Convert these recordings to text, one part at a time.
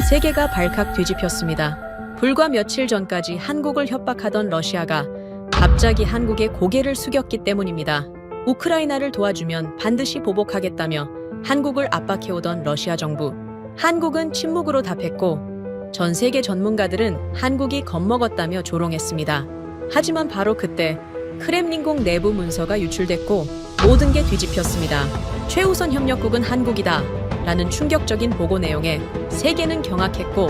세계가 발칵 뒤집혔습니다. 불과 며칠 전까지 한국을 협박하던 러시아가 갑자기 한국에 고개를 숙였기 때문입니다. 우크라이나를 도와주면 반드시 보복하겠다며 한국을 압박해오던 러시아 정부. 한국은 침묵으로 답했고 전 세계 전문가들은 한국이 겁먹었다며 조롱했습니다. 하지만 바로 그때 크렘린궁 내부 문서가 유출됐고 모든 게 뒤집혔습니다. 최우선 협력국은 한국이다 라는 충격적인 보고 내용에 세계는 경악했고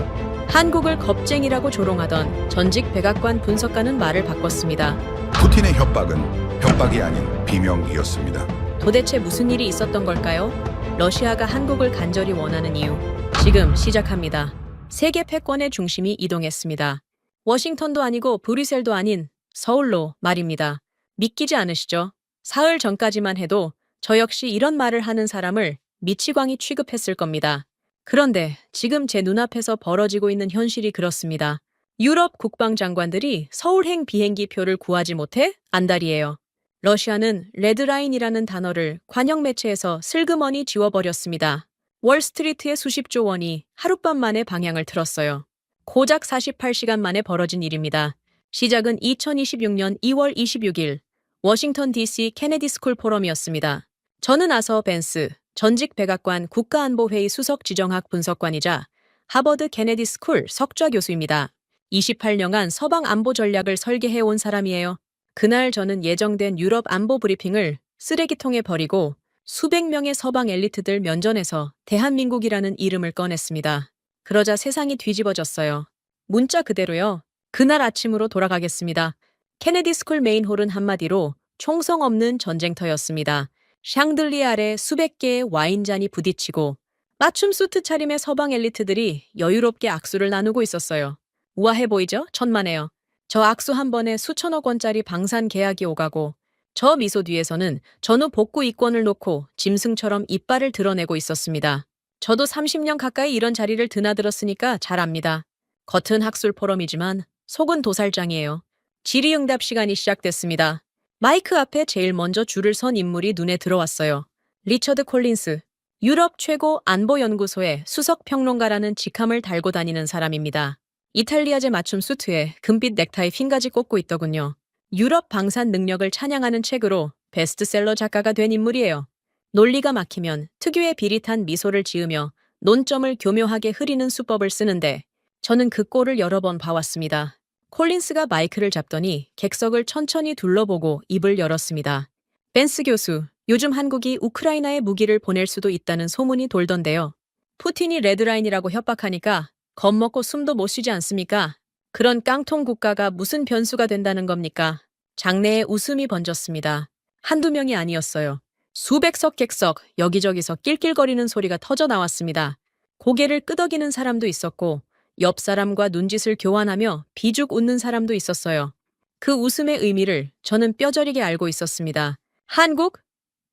한국을 겁쟁이라고 조롱하던 전직 백악관 분석가는 말을 바꿨습니다. 푸틴의 협박은 협박이 아닌 비명이었습니다. 도대체 무슨 일이 있었던 걸까요? 러시아가 한국을 간절히 원하는 이유. 지금 시작합니다. 세계 패권의 중심이 이동했습니다. 워싱턴도 아니고 브뤼셀도 아닌 서울로 말입니다. 믿기지 않으시죠? 사흘 전까지만 해도 저 역시 이런 말을 하는 사람을 미치광이 취급했을 겁니다. 그런데 지금 제 눈앞에서 벌어지고 있는 현실이 그렇습니다. 유럽 국방장관들이 서울행 비행기 표를 구하지 못해 안달이에요. 러시아는 레드라인이라는 단어를 관영 매체에서 슬그머니 지워버렸습니다. 월스트리트의 수십조 원이 하룻밤 만에 방향을 틀었어요. 고작 48시간 만에 벌어진 일입니다. 시작은 2026년 2월 26일 워싱턴 DC 케네디 스쿨 포럼이었습니다. 저는 아서 벤스, 전직 백악관 국가안보회의 수석 지정학 분석관이자 하버드 케네디 스쿨 석좌 교수입니다. 28년간 서방 안보 전략을 설계해온 사람이에요. 그날 저는 예정된 유럽 안보 브리핑을 쓰레기통에 버리고 수백 명의 서방 엘리트들 면전에서 대한민국이라는 이름을 꺼냈습니다. 그러자 세상이 뒤집어졌어요. 문자 그대로요. 그날 아침으로 돌아가겠습니다. 케네디 스쿨 메인홀은 한마디로 총성 없는 전쟁터였습니다. 샹들리에 아래 수백 개의 와인잔이 부딪히고 맞춤 수트 차림의 서방 엘리트들이 여유롭게 악수를 나누고 있었어요. 우아해 보이죠? 천만에요. 저 악수 한 번에 수천억 원짜리 방산 계약이 오가고 저 미소 뒤에서는 전후 복구 이권을 놓고 짐승처럼 이빨을 드러내고 있었습니다. 저도 30년 가까이 이런 자리를 드나들었으니까 잘 압니다. 겉은 학술 포럼이지만 속은 도살장이에요. 질의응답 시간이 시작됐습니다. 마이크 앞에 제일 먼저 줄을 선 인물이 눈에 들어왔어요. 리처드 콜린스, 유럽 최고 안보연구소의 수석 평론가라는 직함을 달고 다니는 사람입니다. 이탈리아제 맞춤 수트에 금빛 넥타이 핀까지 꽂고 있더군요. 유럽 방산 능력을 찬양하는 책으로 베스트셀러 작가가 된 인물이에요. 논리가 막히면 특유의 비릿한 미소를 지으며 논점을 교묘하게 흐리는 수법을 쓰는데 저는 그 꼴을 여러 번 봐왔습니다. 콜린스가 마이크를 잡더니 객석을 천천히 둘러보고 입을 열었습니다. 벤스 교수, 요즘 한국이 우크라이나에 무기를 보낼 수도 있다는 소문이 돌던데요. 푸틴이 레드라인이라고 협박하니까 겁먹고 숨도 못 쉬지 않습니까? 그런 깡통 국가가 무슨 변수가 된다는 겁니까? 장내에 웃음이 번졌습니다. 한두 명이 아니었어요. 수백석 객석 여기저기서 낄낄거리는 소리가 터져 나왔습니다. 고개를 끄덕이는 사람도 있었고 옆 사람과 눈짓을 교환하며 비죽 웃는 사람도 있었어요. 그 웃음의 의미를 저는 뼈저리게 알고 있었습니다. 한국?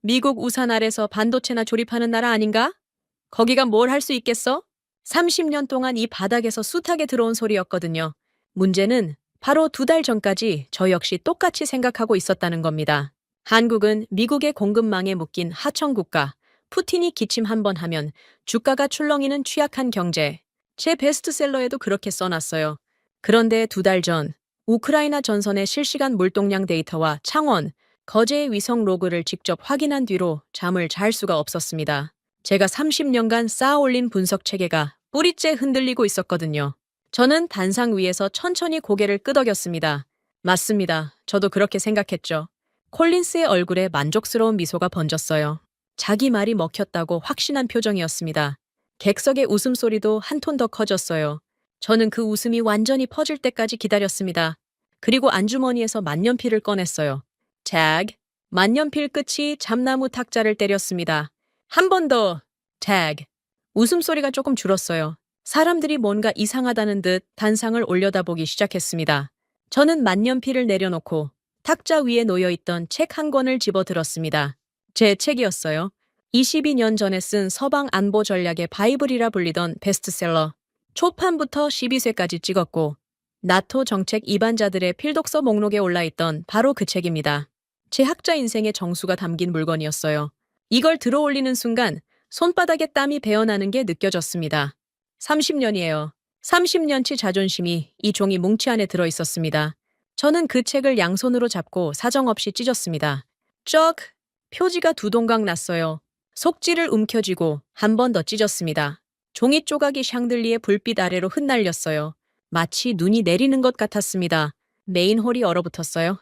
미국 우산 아래서 반도체나 조립하는 나라 아닌가? 거기가 뭘 할 수 있겠어? 30년 동안 이 바닥에서 숱하게 들어온 소리였거든요. 문제는 바로 2달 전까지 저 역시 똑같이 생각하고 있었다는 겁니다. 한국은 미국의 공급망에 묶인 하청국가, 푸틴이 기침 한 번 하면 주가가 출렁이는 취약한 경제. 제 베스트셀러에도 그렇게 써놨어요. 그런데 2달 전 우크라이나 전선의 실시간 물동량 데이터와 창원, 거제의 위성 로그를 직접 확인한 뒤로 잠을 잘 수가 없었습니다. 제가 30년간 쌓아올린 분석 체계가 뿌리째 흔들리고 있었거든요. 저는 단상 위에서 천천히 고개를 끄덕였습니다. 맞습니다. 저도 그렇게 생각했죠. 콜린스의 얼굴에 만족스러운 미소가 번졌어요. 자기 말이 먹혔다고 확신한 표정이었습니다. 객석의 웃음소리도 한 톤 더 커졌어요. 저는 그 웃음이 완전히 퍼질 때까지 기다렸습니다. 그리고 안주머니에서 만년필을 꺼냈어요. 택! 만년필 끝이 잠나무 탁자를 때렸습니다. 한 번 더! 택! 웃음소리가 조금 줄었어요. 사람들이 뭔가 이상하다는 듯 단상을 올려다보기 시작했습니다. 저는 만년필을 내려놓고 탁자 위에 놓여있던 책 한 권을 집어들었습니다. 제 책이었어요. 22년 전에 쓴 서방 안보 전략의 바이블이라 불리던 베스트셀러. 초판부터 12쇄까지 찍었고 나토 정책 이반자들의 필독서 목록에 올라있던 바로 그 책입니다. 제 학자 인생의 정수가 담긴 물건이었어요. 이걸 들어올리는 순간 손바닥에 땀이 배어나는 게 느껴졌습니다. 30년이에요. 30년치 자존심이 이 종이 뭉치 안에 들어 있었습니다. 저는 그 책을 양손으로 잡고 사정없이 찢었습니다. 쩍! 표지가 두 동강 났어요. 속지를 움켜쥐고 한 번 더 찢었습니다. 종이 조각이 샹들리에 불빛 아래로 흩날렸어요. 마치 눈이 내리는 것 같았습니다. 메인홀이 얼어붙었어요.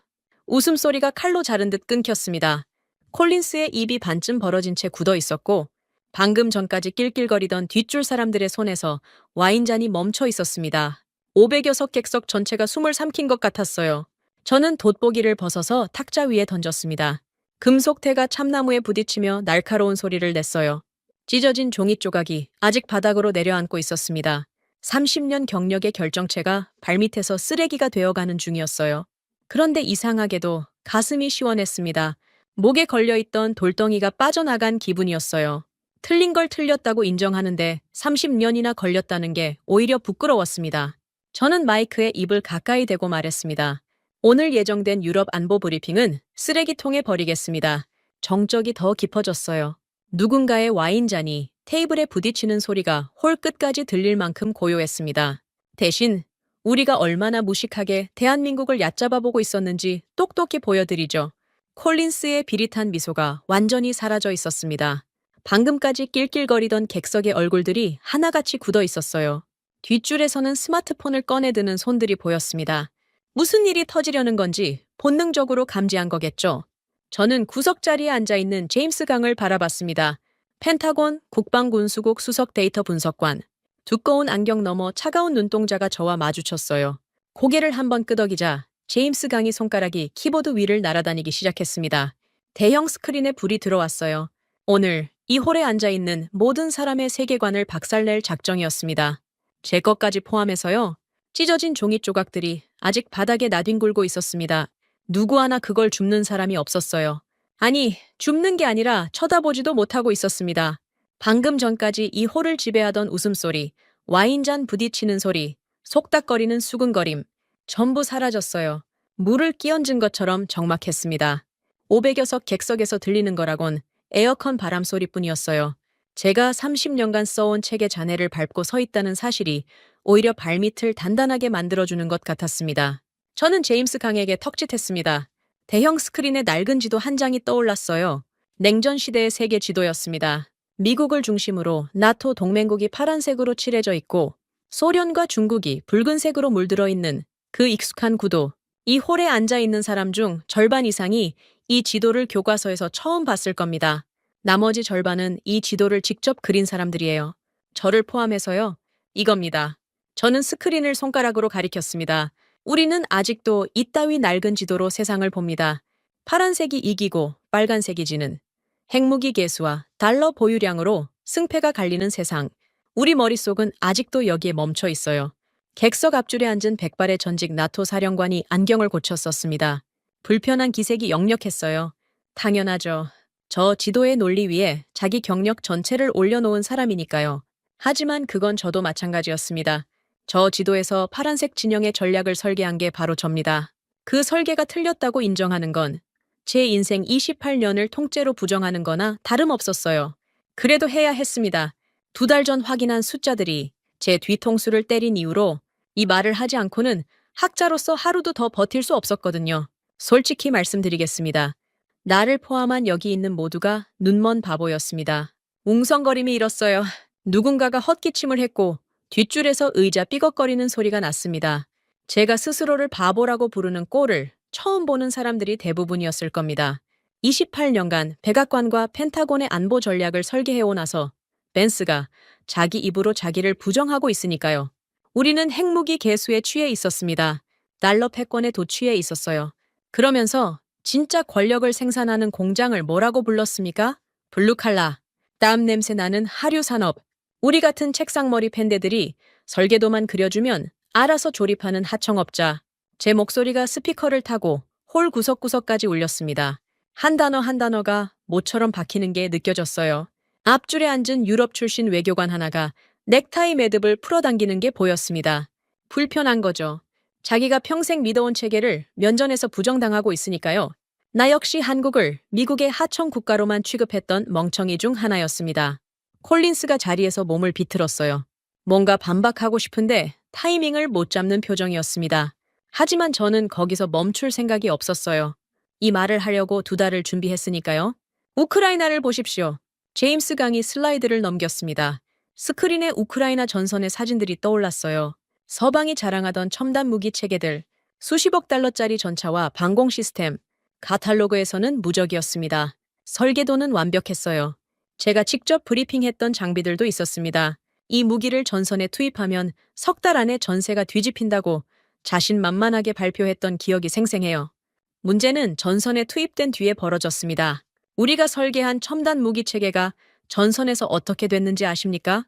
웃음소리가 칼로 자른 듯 끊겼습니다. 콜린스의 입이 반쯤 벌어진 채 굳어 있었고 방금 전까지 낄낄거리던 뒷줄 사람들의 손에서 와인잔이 멈춰 있었습니다. 500여 석 객석 전체가 숨을 삼킨 것 같았어요. 저는 돋보기를 벗어서 탁자 위에 던졌습니다. 금속태가 참나무에 부딪히며 날카로운 소리를 냈어요. 찢어진 종이 조각이 아직 바닥으로 내려앉고 있었습니다. 30년 경력의 결정체가 발밑에서 쓰레기가 되어가는 중이었어요. 그런데 이상하게도 가슴이 시원했습니다. 목에 걸려있던 돌덩이가 빠져나간 기분이었어요. 틀린 걸 틀렸다고 인정하는데 30년이나 걸렸다는 게 오히려 부끄러웠습니다. 저는 마이크에 입을 가까이 대고 말했습니다. 오늘 예정된 유럽 안보 브리핑은 쓰레기통에 버리겠습니다. 정적이 더 깊어졌어요. 누군가의 와인잔이 테이블에 부딪히는 소리가 홀 끝까지 들릴 만큼 고요했습니다. 대신 우리가 얼마나 무식하게 대한민국을 얕잡아보고 있었는지 똑똑히 보여드리죠. 콜린스의 비릿한 미소가 완전히 사라져 있었습니다. 방금까지 낄낄거리던 객석의 얼굴들이 하나같이 굳어 있었어요. 뒷줄에서는 스마트폰을 꺼내드는 손들이 보였습니다. 무슨 일이 터지려는 건지 본능적으로 감지한 거겠죠. 저는 구석자리에 앉아있는 제임스 강을 바라봤습니다. 펜타곤 국방군수국 수석 데이터 분석관. 두꺼운 안경 너머 차가운 눈동자가 저와 마주쳤어요. 고개를 한번 끄덕이자 제임스 강의 손가락이 키보드 위를 날아다니기 시작했습니다. 대형 스크린에 불이 들어왔어요. 오늘 이 홀에 앉아있는 모든 사람의 세계관을 박살낼 작정이었습니다. 제 것까지 포함해서요. 찢어진 종이 조각들이 아직 바닥에 나뒹굴고 있었습니다. 누구 하나 그걸 줍는 사람이 없었어요. 아니, 줍는 게 아니라 쳐다보지도 못하고 있었습니다. 방금 전까지 이 홀을 지배하던 웃음소리, 와인잔 부딪히는 소리, 속닥거리는 수근거림, 전부 사라졌어요. 물을 끼얹은 것처럼 적막했습니다. 500여 석 객석에서 들리는 거라곤 에어컨 바람 소리뿐이었어요. 제가 30년간 써온 책의 잔해를 밟고 서 있다는 사실이 오히려 발밑을 단단하게 만들어주는 것 같았습니다. 저는 제임스 강에게 턱짓했습니다. 대형 스크린에 낡은 지도 한 장이 떠올랐어요. 냉전 시대의 세계 지도였습니다. 미국을 중심으로 나토 동맹국이 파란색으로 칠해져 있고 소련과 중국이 붉은색으로 물들어 있는 그 익숙한 구도. 이 홀에 앉아있는 사람 중 절반 이상이 이 지도를 교과서에서 처음 봤을 겁니다. 나머지 절반은 이 지도를 직접 그린 사람들이에요. 저를 포함해서요. 이겁니다. 저는 스크린을 손가락으로 가리켰습니다. 우리는 아직도 이따위 낡은 지도로 세상을 봅니다. 파란색이 이기고 빨간색이 지는 핵무기 개수와 달러 보유량으로 승패가 갈리는 세상. 우리 머릿속은 아직도 여기에 멈춰 있어요. 객석 앞줄에 앉은 백발의 전직 나토 사령관이 안경을 고쳤었습니다. 불편한 기색이 역력했어요. 당연하죠. 저 지도의 논리 위에 자기 경력 전체를 올려놓은 사람이니까요. 하지만 그건 저도 마찬가지였습니다. 저 지도에서 파란색 진영의 전략을 설계한 게 바로 접니다. 그 설계가 틀렸다고 인정하는 건 제 인생 28년을 통째로 부정하는 거나 다름없었어요. 그래도 해야 했습니다. 2달 전 확인한 숫자들이 제 뒤통수를 때린 이후로 이 말을 하지 않고는 학자로서 하루도 더 버틸 수 없었거든요. 솔직히 말씀드리겠습니다. 나를 포함한 여기 있는 모두가 눈먼 바보였습니다. 웅성거림이 일었어요. 누군가가 헛기침을 했고 뒷줄에서 의자 삐걱거리는 소리가 났습니다. 제가 스스로를 바보라고 부르는 꼴을 처음 보는 사람들이 대부분이었을 겁니다. 28년간 백악관과 펜타곤의 안보 전략을 설계해오 나서 벤스가 자기 입으로 자기를 부정하고 있으니까요. 우리는 핵무기 개수에 취해 있었습니다. 달러 패권에 도취해 있었어요. 그러면서 진짜 권력을 생산하는 공장을 뭐라고 불렀습니까? 블루칼라. 땀 냄새 나는 하류산업. 우리 같은 책상머리 팬데들이 설계도만 그려주면 알아서 조립하는 하청업자. 제 목소리가 스피커를 타고 홀 구석구석까지 울렸습니다. 한 단어 한 단어가 모처럼 박히는 게 느껴졌어요. 앞줄에 앉은 유럽 출신 외교관 하나가 넥타이 매듭을 풀어당기는 게 보였습니다. 불편한 거죠. 자기가 평생 믿어온 체계를 면전에서 부정당하고 있으니까요. 나 역시 한국을 미국의 하청 국가로만 취급했던 멍청이 중 하나였습니다. 콜린스가 자리에서 몸을 비틀었어요. 뭔가 반박하고 싶은데 타이밍을 못 잡는 표정이었습니다. 하지만 저는 거기서 멈출 생각이 없었어요. 이 말을 하려고 2달을 준비했으니까요. 우크라이나를 보십시오. 제임스 강이 슬라이드를 넘겼습니다. 스크린에 우크라이나 전선의 사진들이 떠올랐어요. 서방이 자랑하던 첨단 무기 체계들, 수십억 달러짜리 전차와 방공 시스템, 카탈로그에서는 무적이었습니다. 설계도는 완벽했어요. 제가 직접 브리핑했던 장비들도 있었습니다. 이 무기를 전선에 투입하면 3달 안에 전세가 뒤집힌다고 자신만만하게 발표했던 기억이 생생해요. 문제는 전선에 투입된 뒤에 벌어졌습니다. 우리가 설계한 첨단 무기 체계가 전선에서 어떻게 됐는지 아십니까?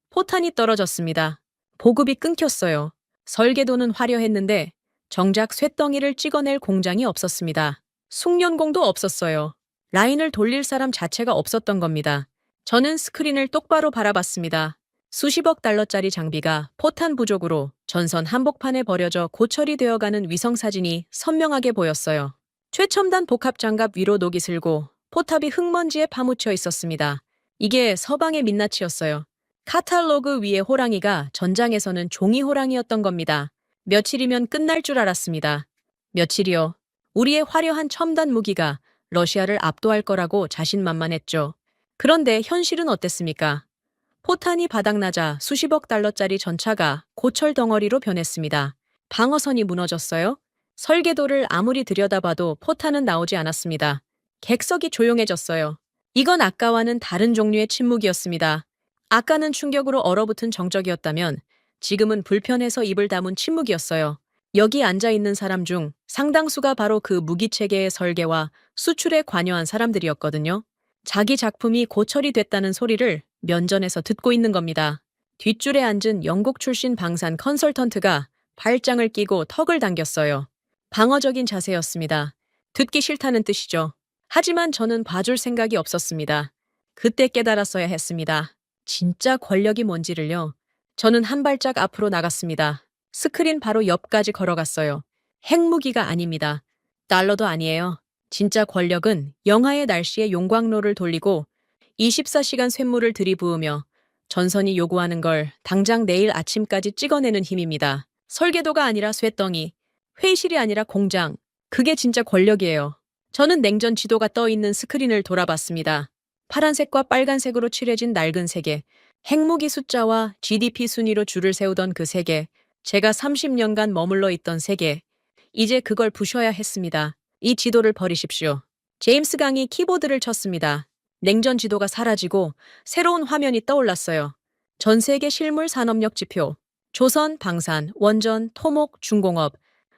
포탄이 떨어졌습니다. 보급이 끊겼어요. 설계도는 화려했는데 정작 쇳덩이를 찍어낼 공장이 없었습니다. 숙련공도 없었어요. 라인을 돌릴 사람 자체가 없었던 겁니다. 저는 스크린을 똑바로 바라봤습니다. 수십억 달러짜리 장비가 포탄 부족으로 전선 한복판에 버려져 고철이 되어가는 위성사진이 선명하게 보였어요. 최첨단 복합장갑 위로 녹이 슬고 포탑이 흙먼지에 파묻혀 있었습니다. 이게 서방의 민낯이었어요. 카탈로그 위의 호랑이가 전장에서는 종이 호랑이였던 겁니다. 며칠이면 끝날 줄 알았습니다. 며칠이요. 우리의 화려한 첨단 무기가 러시아를 압도할 거라고 자신만만했죠. 그런데 현실은 어땠습니까? 포탄이 바닥나자 수십억 달러짜리 전차가 고철 덩어리로 변했습니다. 방어선이 무너졌어요? 설계도를 아무리 들여다봐도 포탄은 나오지 않았습니다. 객석이 조용해졌어요. 이건 아까와는 다른 종류의 침묵이었습니다. 아까는 충격으로 얼어붙은 정적이었다면 지금은 불편해서 입을 다문 침묵이었어요. 여기 앉아있는 사람 중 상당수가 바로 그 무기체계의 설계와 수출에 관여한 사람들이었거든요. 자기 작품이 고철이 됐다는 소리를 면전에서 듣고 있는 겁니다. 뒷줄에 앉은 영국 출신 방산 컨설턴트가 발장을 끼고 턱을 당겼어요. 방어적인 자세였습니다. 듣기 싫다는 뜻이죠. 하지만 저는 봐줄 생각이 없었습니다. 그때 깨달았어야 했습니다. 진짜 권력이 뭔지를요. 저는 한 발짝 앞으로 나갔습니다. 스크린 바로 옆까지 걸어갔어요. 핵무기가 아닙니다. 달러도 아니에요. 진짜 권력은 영하의 날씨에 용광로를 돌리고 24시간 쇳물을 들이부으며 전선이 요구하는 걸 당장 내일 아침까지 찍어내는 힘입니다. 설계도가 아니라 쇳덩이, 회의실이 아니라 공장. 그게 진짜 권력이에요. 저는 냉전 지도가 떠 있는 스크린을 돌아봤습니다. 파란색과 빨간색으로 칠해진 낡은 세계, 핵무기 숫자와 GDP 순위로 줄을 세우던 그 세계, 제가 30년간 머물러 있던 세계, 이제 그걸 부셔야 했습니다. 이 지도를 버리십시오. 제임스 강이 키보드를 쳤습니다. 냉전 지도가 사라지고 새로운 화면이 떠올랐어요. 전 세계 실물 산업력 지표, 조선, 방산, 원전, 토목, 중공업,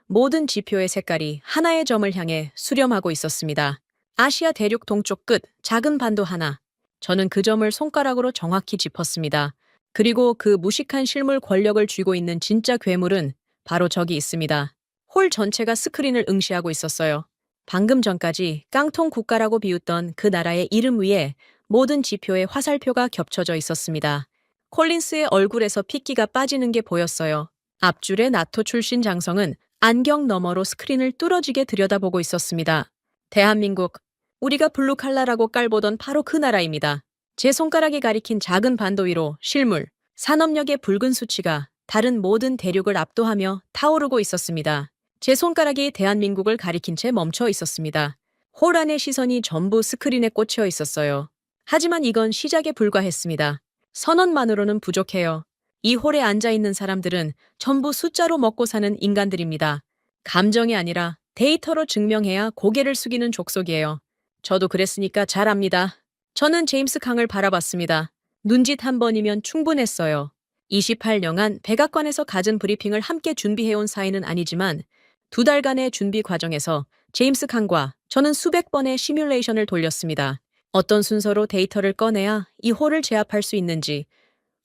모든 지표의 색깔이 하나의 점을 향해 수렴하고 있었습니다. 아시아 대륙 동쪽 끝, 작은 반도 하나. 저는 그 점을 손가락으로 정확히 짚었습니다. 그리고 그 무식한 실물 권력을 쥐고 있는 진짜 괴물은 바로 저기 있습니다. 홀 전체가 스크린을 응시하고 있었어요. 방금 전까지 깡통 국가라고 비웃던 그 나라의 이름 위에 모든 지표의 화살표가 겹쳐져 있었습니다. 콜린스의 얼굴에서 핏기가 빠지는 게 보였어요. 앞줄의 나토 출신 장성은 안경 너머로 스크린을 뚫어지게 들여다보고 있었습니다. 대한민국, 우리가 블루칼라라고 깔보던 바로 그 나라입니다. 제 손가락이 가리킨 작은 반도 위로 실물, 산업력의 붉은 수치가 다른 모든 대륙을 압도하며 타오르고 있었습니다. 제 손가락이 대한민국을 가리킨 채 멈춰 있었습니다. 홀 안의 시선이 전부 스크린에 꽂혀 있었어요. 하지만 이건 시작에 불과했습니다. 선언만으로는 부족해요. 이 홀에 앉아있는 사람들은 전부 숫자로 먹고 사는 인간들입니다. 감정이 아니라 데이터로 증명해야 고개를 숙이는 족속이에요. 저도 그랬으니까 잘 압니다. 저는 제임스 강을 바라봤습니다. 눈짓 한 번이면 충분했어요. 28년간 백악관에서 갖은 브리핑을 함께 준비해온 사이는 아니지만 2달간의 준비 과정에서 제임스 강과 저는 수백 번의 시뮬레이션을 돌렸습니다. 어떤 순서로 데이터를 꺼내야 이 홀을 제압할 수 있는지,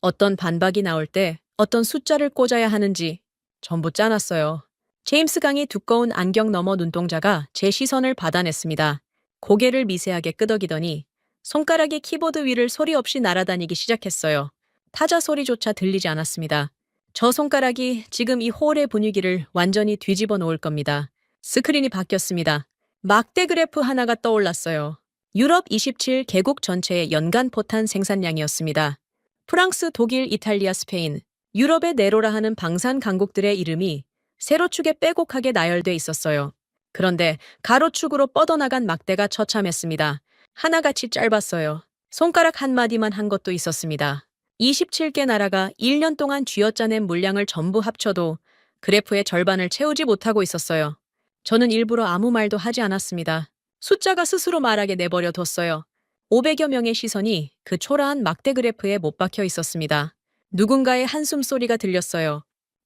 어떤 반박이 나올 때 어떤 숫자를 꽂아야 하는지 전부 짜놨어요. 제임스 강의 두꺼운 안경 너머 눈동자가 제 시선을 받아냈습니다. 고개를 미세하게 끄덕이더니 손가락이 키보드 위를 소리 없이 날아다니기 시작했어요. 타자 소리조차 들리지 않았습니다. 저 손가락이 지금 이 홀의 분위기를 완전히 뒤집어 놓을 겁니다. 스크린이 바뀌었습니다. 막대 그래프 하나가 떠올랐어요. 유럽 27개국 전체의 연간 포탄 생산량이었습니다. 프랑스, 독일, 이탈리아, 스페인, 유럽의 네로라 하는 방산 강국들의 이름이 세로축에 빼곡하게 나열돼 있었어요. 그런데 가로축으로 뻗어나간 막대가 처참했습니다. 하나같이 짧았어요. 손가락 한 마디만 한 것도 있었습니다. 27개 나라가 1년 동안 쥐어짜낸 물량을 전부 합쳐도 그래프의 절반을 채우지 못하고 있었어요. 저는 일부러 아무 말도 하지 않았습니다. 숫자가 스스로 말하게 내버려 뒀어요. 500여 명의 시선이 그 초라한 막대 그래프에 못 박혀 있었습니다. 누군가의 한숨 소리가 들렸어요.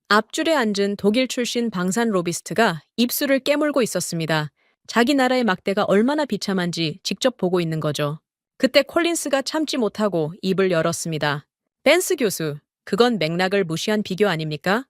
앞줄에 앉은 독일 출신 방산 로비스트가 입술을 깨물고 있었습니다. 자기 나라의 막대가 얼마나 비참한지 직접 보고 있는 거죠. 그때 콜린스가 참지 못하고 입을 열었습니다. 벤스 교수, 그건 맥락을 무시한 비교 아닙니까?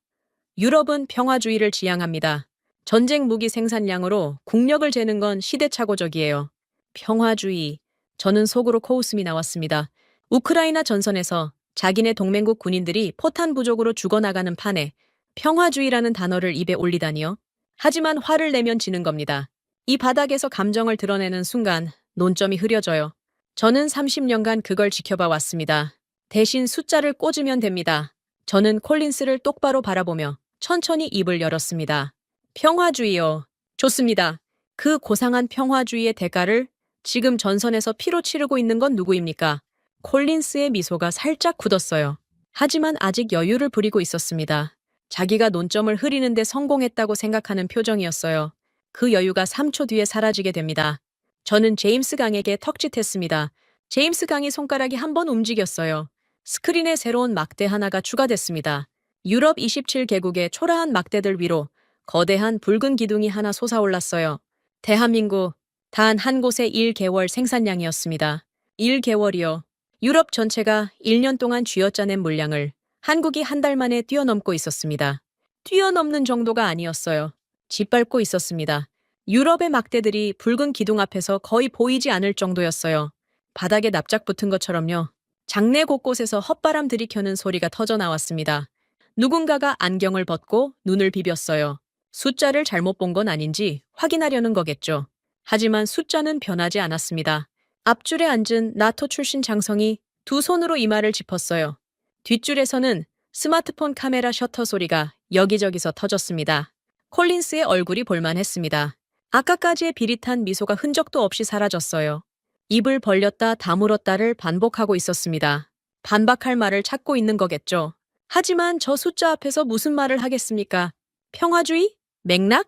유럽은 평화주의를 지향합니다. 전쟁 무기 생산량으로 국력을 재는 건 시대착오적이에요. 평화주의. 저는 속으로 코웃음이 나왔습니다. 우크라이나 전선에서 자기네 동맹국 군인들이 포탄 부족으로 죽어나가는 판에 평화주의라는 단어를 입에 올리다니요. 하지만 화를 내면 지는 겁니다. 이 바닥에서 감정을 드러내는 순간 논점이 흐려져요. 저는 30년간 그걸 지켜봐 왔습니다. 대신 숫자를 꽂으면 됩니다. 저는 콜린스를 똑바로 바라보며 천천히 입을 열었습니다. 평화주의요. 좋습니다. 그 고상한 평화주의의 대가를 지금 전선에서 피로 치르고 있는 건 누구입니까? 콜린스의 미소가 살짝 굳었어요. 하지만 아직 여유를 부리고 있었습니다. 자기가 논점을 흐리는데 성공했다고 생각하는 표정이었어요. 그 여유가 3초 뒤에 사라지게 됩니다. 저는 제임스 강에게 턱짓했습니다. 제임스 강의 손가락이 한 번 움직였어요. 스크린에 새로운 막대 하나가 추가됐습니다. 유럽 27개국의 초라한 막대들 위로 거대한 붉은 기둥이 하나 솟아올랐어요. 대한민국, 단 한 곳의 1개월 생산량이었습니다. 1개월이요. 유럽 전체가 1년 동안 쥐어짜낸 물량을 한국이 한 달 만에 뛰어넘고 있었습니다. 뛰어넘는 정도가 아니었어요. 짓밟고 있었습니다. 유럽의 막대들이 붉은 기둥 앞에서 거의 보이지 않을 정도였어요. 바닥에 납작 붙은 것처럼요. 장내 곳곳에서 헛바람 들이켜는 소리가 터져 나왔습니다. 누군가가 안경을 벗고 눈을 비볐어요. 숫자를 잘못 본 건 아닌지 확인하려는 거겠죠. 하지만 숫자는 변하지 않았습니다. 앞줄에 앉은 나토 출신 장성이 두 손으로 이마를 짚었어요. 뒷줄에서는 스마트폰 카메라 셔터 소리가 여기저기서 터졌습니다. 콜린스의 얼굴이 볼만했습니다. 아까까지의 비릿한 미소가 흔적도 없이 사라졌어요. 입을 벌렸다 다물었다를 반복하고 있었습니다. 반박할 말을 찾고 있는 거겠죠. 하지만 저 숫자 앞에서 무슨 말을 하겠습니까? 평화주의? 맥락?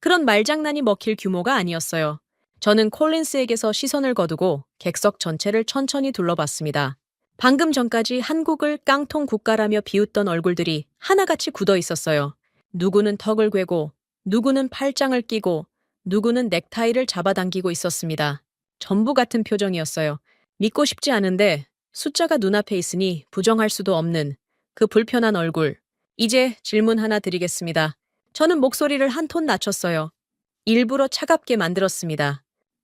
그런 말장난이 먹힐 규모가 아니었어요. 저는 콜린스에게서 시선을 거두고 객석 전체를 천천히 둘러봤습니다. 방금 전까지 한국을 깡통 국가라며 비웃던 얼굴들이 하나같이 굳어 있었어요. 누구는 턱을 괴고, 누구는 팔짱을 끼고, 누구는 넥타이를 잡아당기고 있었습니다. 전부 같은 표정이었어요. 믿고 싶지 않은데 숫자가 눈앞에 있으니 부정할 수도 없는 그 불편한 얼굴. 이제 질문 하나 드리겠습니다. 저는 목소리를 한 톤 낮췄어요. 일부러 차갑게 만들었습니다.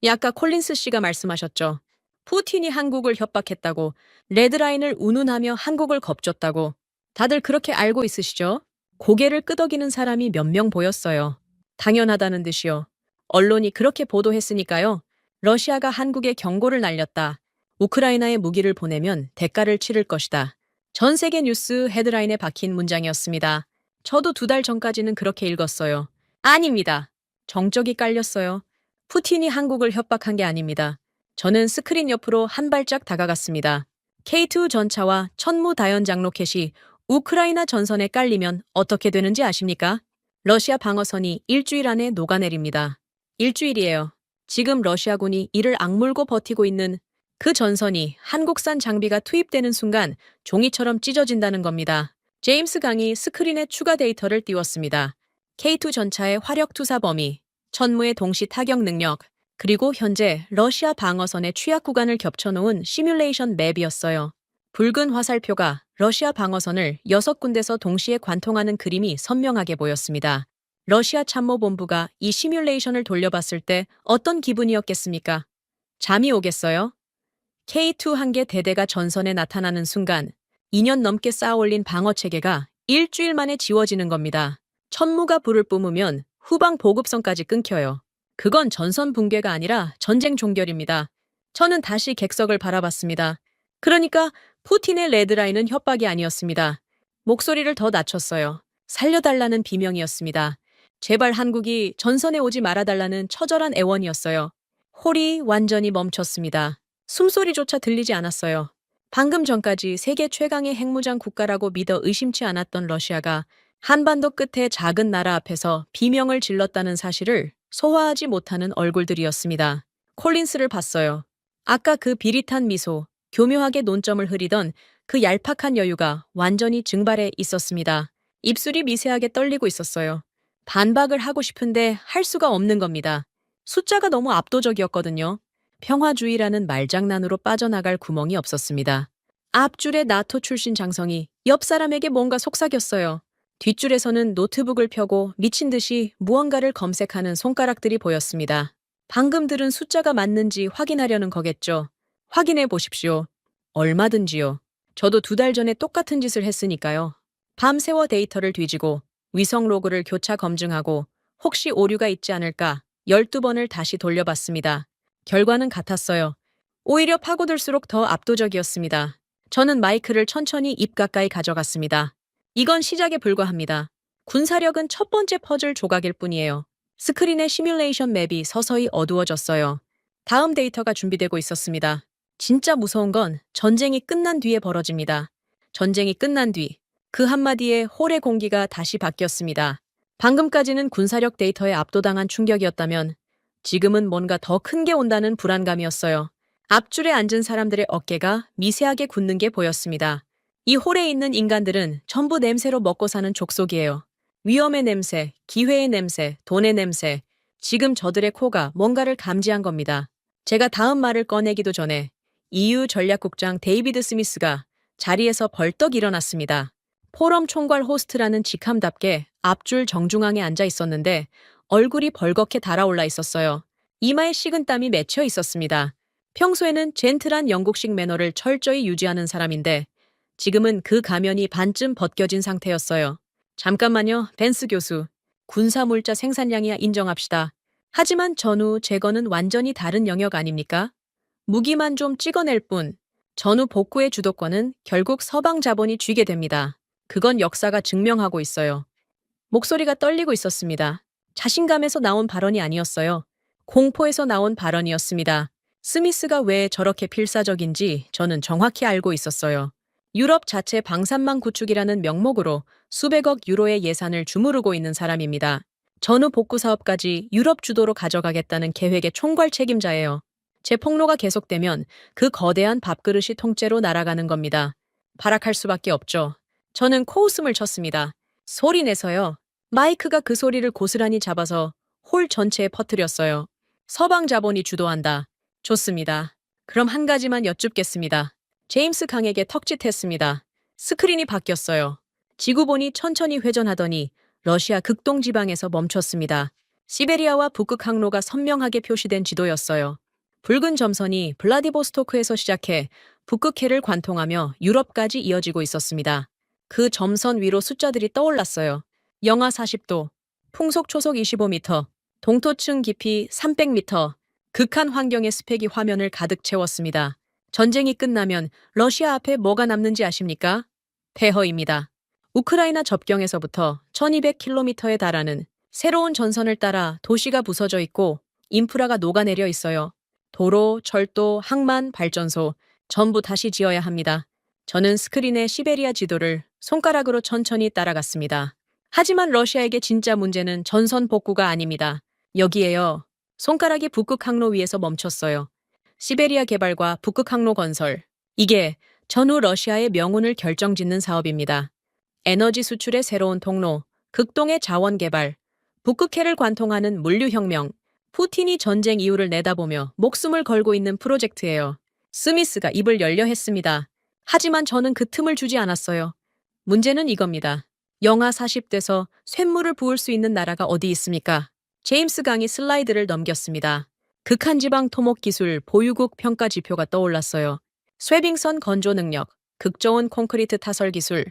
아까 콜린스 씨가 말씀하셨죠. 푸틴이 한국을 협박했다고, 레드라인을 운운하며 한국을 겁줬다고. 다들 그렇게 알고 있으시죠? 고개를 끄덕이는 사람이 몇 명 보였어요. 당연하다는 듯이요. 언론이 그렇게 보도했으니까요. 러시아가 한국에 경고를 날렸다. 우크라이나에 무기를 보내면 대가를 치를 것이다. 전 세계 뉴스 헤드라인에 박힌 문장이었습니다. 저도 2달 전까지는 그렇게 읽었어요. 아닙니다. 정적이 깔렸어요. 푸틴이 한국을 협박한 게 아닙니다. 저는 스크린 옆으로 한 발짝 다가갔습니다. K2 전차와 천무다연장 로켓이 우크라이나 전선에 깔리면 어떻게 되는지 아십니까? 러시아 방어선이 일주일 안에 녹아내립니다. 일주일이에요. 지금 러시아군이 이를 악물고 버티고 있는 그 전선이 한국산 장비가 투입되는 순간 종이처럼 찢어진다는 겁니다. 제임스 강이 스크린에 추가 데이터를 띄웠습니다. K2 전차의 화력 투사 범위, 천무의 동시 타격 능력, 그리고 현재 러시아 방어선의 취약 구간을 겹쳐놓은 시뮬레이션 맵이었어요. 붉은 화살표가 러시아 방어선을 6군데서 동시에 관통하는 그림이 선명하게 보였습니다. 러시아 참모본부가 이 시뮬레이션을 돌려봤을 때 어떤 기분이었겠습니까? 잠이 오겠어요? K2 한 개 대대가 전선에 나타나는 순간 2년 넘게 쌓아올린 방어체계가 일주일 만에 지워지는 겁니다. 천무가 불을 뿜으면 후방 보급선까지 끊겨요. 그건 전선 붕괴가 아니라 전쟁 종결입니다. 저는 다시 객석을 바라봤습니다. 그러니까 푸틴의 레드라인은 협박이 아니었습니다. 목소리를 더 낮췄어요. 살려달라는 비명이었습니다. 제발 한국이 전선에 오지 말아달라는 처절한 애원이었어요. 홀이 완전히 멈췄습니다. 숨소리조차 들리지 않았어요. 방금 전까지 세계 최강의 핵무장 국가라고 믿어 의심치 않았던 러시아가 한반도 끝에 작은 나라 앞에서 비명을 질렀다는 사실을 소화하지 못하는 얼굴들이었습니다. 콜린스를 봤어요. 아까 그 비릿한 미소, 교묘하게 논점을 흐리던 그 얄팍한 여유가 완전히 증발해 있었습니다. 입술이 미세하게 떨리고 있었어요. 반박을 하고 싶은데 할 수가 없는 겁니다. 숫자가 너무 압도적이었거든요. 평화주의라는 말장난으로 빠져나갈 구멍이 없었습니다. 앞줄의 나토 출신 장성이 옆 사람에게 뭔가 속삭였어요. 뒷줄에서는 노트북을 펴고 미친 듯이 무언가를 검색하는 손가락들이 보였습니다. 방금 들은 숫자가 맞는지 확인하려는 거겠죠. 확인해 보십시오. 얼마든지요. 저도 2달 전에 똑같은 짓을 했으니까요. 밤새워 데이터를 뒤지고 위성 로그를 교차 검증하고 혹시 오류가 있지 않을까 12번을 다시 돌려봤습니다. 결과는 같았어요. 오히려 파고들수록 더 압도적이었습니다. 저는 마이크를 천천히 입 가까이 가져갔습니다. 이건 시작에 불과합니다. 군사력은 첫 번째 퍼즐 조각일 뿐이에요. 스크린의 시뮬레이션 맵이 서서히 어두워졌어요. 다음 데이터가 준비되고 있었습니다. 진짜 무서운 건 전쟁이 끝난 뒤에 벌어집니다. 전쟁이 끝난 뒤, 그 한마디에 홀의 공기가 다시 바뀌었습니다. 방금까지는 군사력 데이터에 압도당한 충격이었다면 지금은 뭔가 더 큰 게 온다는 불안감이었어요. 앞줄에 앉은 사람들의 어깨가 미세하게 굳는 게 보였습니다. 이 홀에 있는 인간들은 전부 냄새로 먹고 사는 족속이에요. 위험의 냄새, 기회의 냄새, 돈의 냄새. 지금 저들의 코가 뭔가를 감지한 겁니다. 제가 다음 말을 꺼내기도 전에 EU 전략국장 데이비드 스미스가 자리에서 벌떡 일어났습니다. 포럼 총괄 호스트라는 직함답게 앞줄 정중앙에 앉아 있었는데 얼굴이 벌겋게 달아올라 있었어요. 이마에 식은땀이 맺혀 있었습니다. 평소에는 젠틀한 영국식 매너를 철저히 유지하는 사람인데 지금은 그 가면이 반쯤 벗겨진 상태였어요. 잠깐만요, 벤스 교수. 군사물자 생산량이야 인정합시다. 하지만 전후 제거는 완전히 다른 영역 아닙니까? 무기만 좀 찍어낼 뿐 전후 복구의 주도권은 결국 서방 자본이 쥐게 됩니다. 그건 역사가 증명하고 있어요. 목소리가 떨리고 있었습니다. 자신감에서 나온 발언이 아니었어요. 공포에서 나온 발언이었습니다. 스미스가 왜 저렇게 필사적인지 저는 정확히 알고 있었어요. 유럽 자체 방산망 구축이라는 명목으로 수백억 유로의 예산을 주무르고 있는 사람입니다. 전후 복구 사업까지 유럽 주도로 가져가겠다는 계획의 총괄 책임자예요. 제 폭로가 계속되면 그 거대한 밥그릇이 통째로 날아가는 겁니다. 발악할 수밖에 없죠. 저는 코웃음을 쳤습니다. 소리 내서요. 마이크가 그 소리를 고스란히 잡아서 홀 전체에 퍼뜨렸어요. 서방 자본이 주도한다. 좋습니다. 그럼 한 가지만 여쭙겠습니다. 제임스 강에게 턱짓했습니다. 스크린이 바뀌었어요. 지구본이 천천히 회전하더니 러시아 극동 지방에서 멈췄습니다. 시베리아와 북극 항로가 선명하게 표시된 지도였어요. 붉은 점선이 블라디보스토크에서 시작해 북극해를 관통하며 유럽까지 이어지고 있었습니다. 그 점선 위로 숫자들이 떠올랐어요. 영하 40도, 풍속 초속 25m, 동토층 깊이 300m, 극한 환경의 스펙이 화면을 가득 채웠습니다. 전쟁이 끝나면 러시아 앞에 뭐가 남는지 아십니까? 폐허입니다. 우크라이나 접경에서부터 1200km에 달하는 새로운 전선을 따라 도시가 부서져 있고 인프라가 녹아내려 있어요. 도로, 철도, 항만, 발전소 전부 다시 지어야 합니다. 저는 스크린의 시베리아 지도를 손가락으로 천천히 따라갔습니다. 하지만 러시아에게 진짜 문제는 전선 복구가 아닙니다. 여기에요. 손가락이 북극 항로 위에서 멈췄어요. 시베리아 개발과 북극 항로 건설. 이게 전후 러시아의 명운을 결정짓는 사업입니다. 에너지 수출의 새로운 통로, 극동의 자원 개발, 북극해를 관통하는 물류혁명, 푸틴이 전쟁 이후를 내다보며 목숨을 걸고 있는 프로젝트예요. 스미스가 입을 열려 했습니다. 하지만 저는 그 틈을 주지 않았어요. 문제는 이겁니다. 영하 40도에서 쇳물을 부을 수 있는 나라가 어디 있습니까? 제임스 강이 슬라이드를 넘겼습니다. 극한지방 토목 기술 보유국 평가 지표가 떠올랐어요. 쇠빙선 건조 능력, 극저온 콘크리트 타설 기술,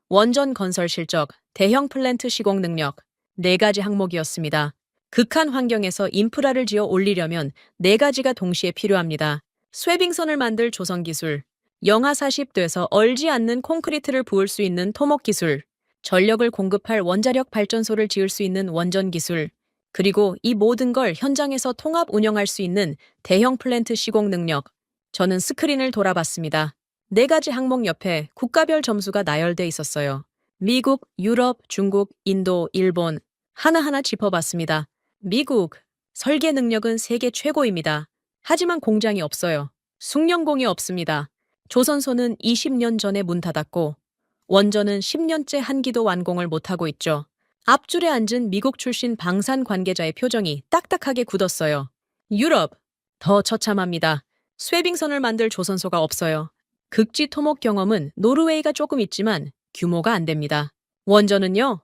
원전 건설 실적, 대형 플랜트 시공 능력, 4가지 항목이었습니다. 극한 환경에서 인프라를 지어 올리려면 4가지가 동시에 필요합니다. 쇠빙선을 만들 조선 기술, 영하 40도에서 얼지 않는 콘크리트를 부을 수 있는 토목 기술, 전력을 공급할 원자력 발전소를 지을 수 있는 원전 기술, 그리고 이 모든 걸 현장에서 통합 운영할 수 있는 대형 플랜트 시공 능력. 저는 스크린을 돌아봤습니다. 4가지 항목 옆에 국가별 점수가 나열돼 있었어요. 미국, 유럽, 중국, 인도, 일본. 하나하나 짚어봤습니다. 미국, 설계 능력은 세계 최고입니다. 하지만 공장이 없어요. 숙련공이 없습니다. 조선소는 20년 전에 문 닫았고, 원전은 10년째 한 기도 완공을 못하고 있죠. 앞줄에 앉은 미국 출신 방산 관계자의 표정이 딱딱하게 굳었어요. 유럽, 더 처참합니다. 쇠빙선을 만들 조선소가 없어요. 극지 토목 경험은 노르웨이가 조금 있지만 규모가 안 됩니다. 원전은요?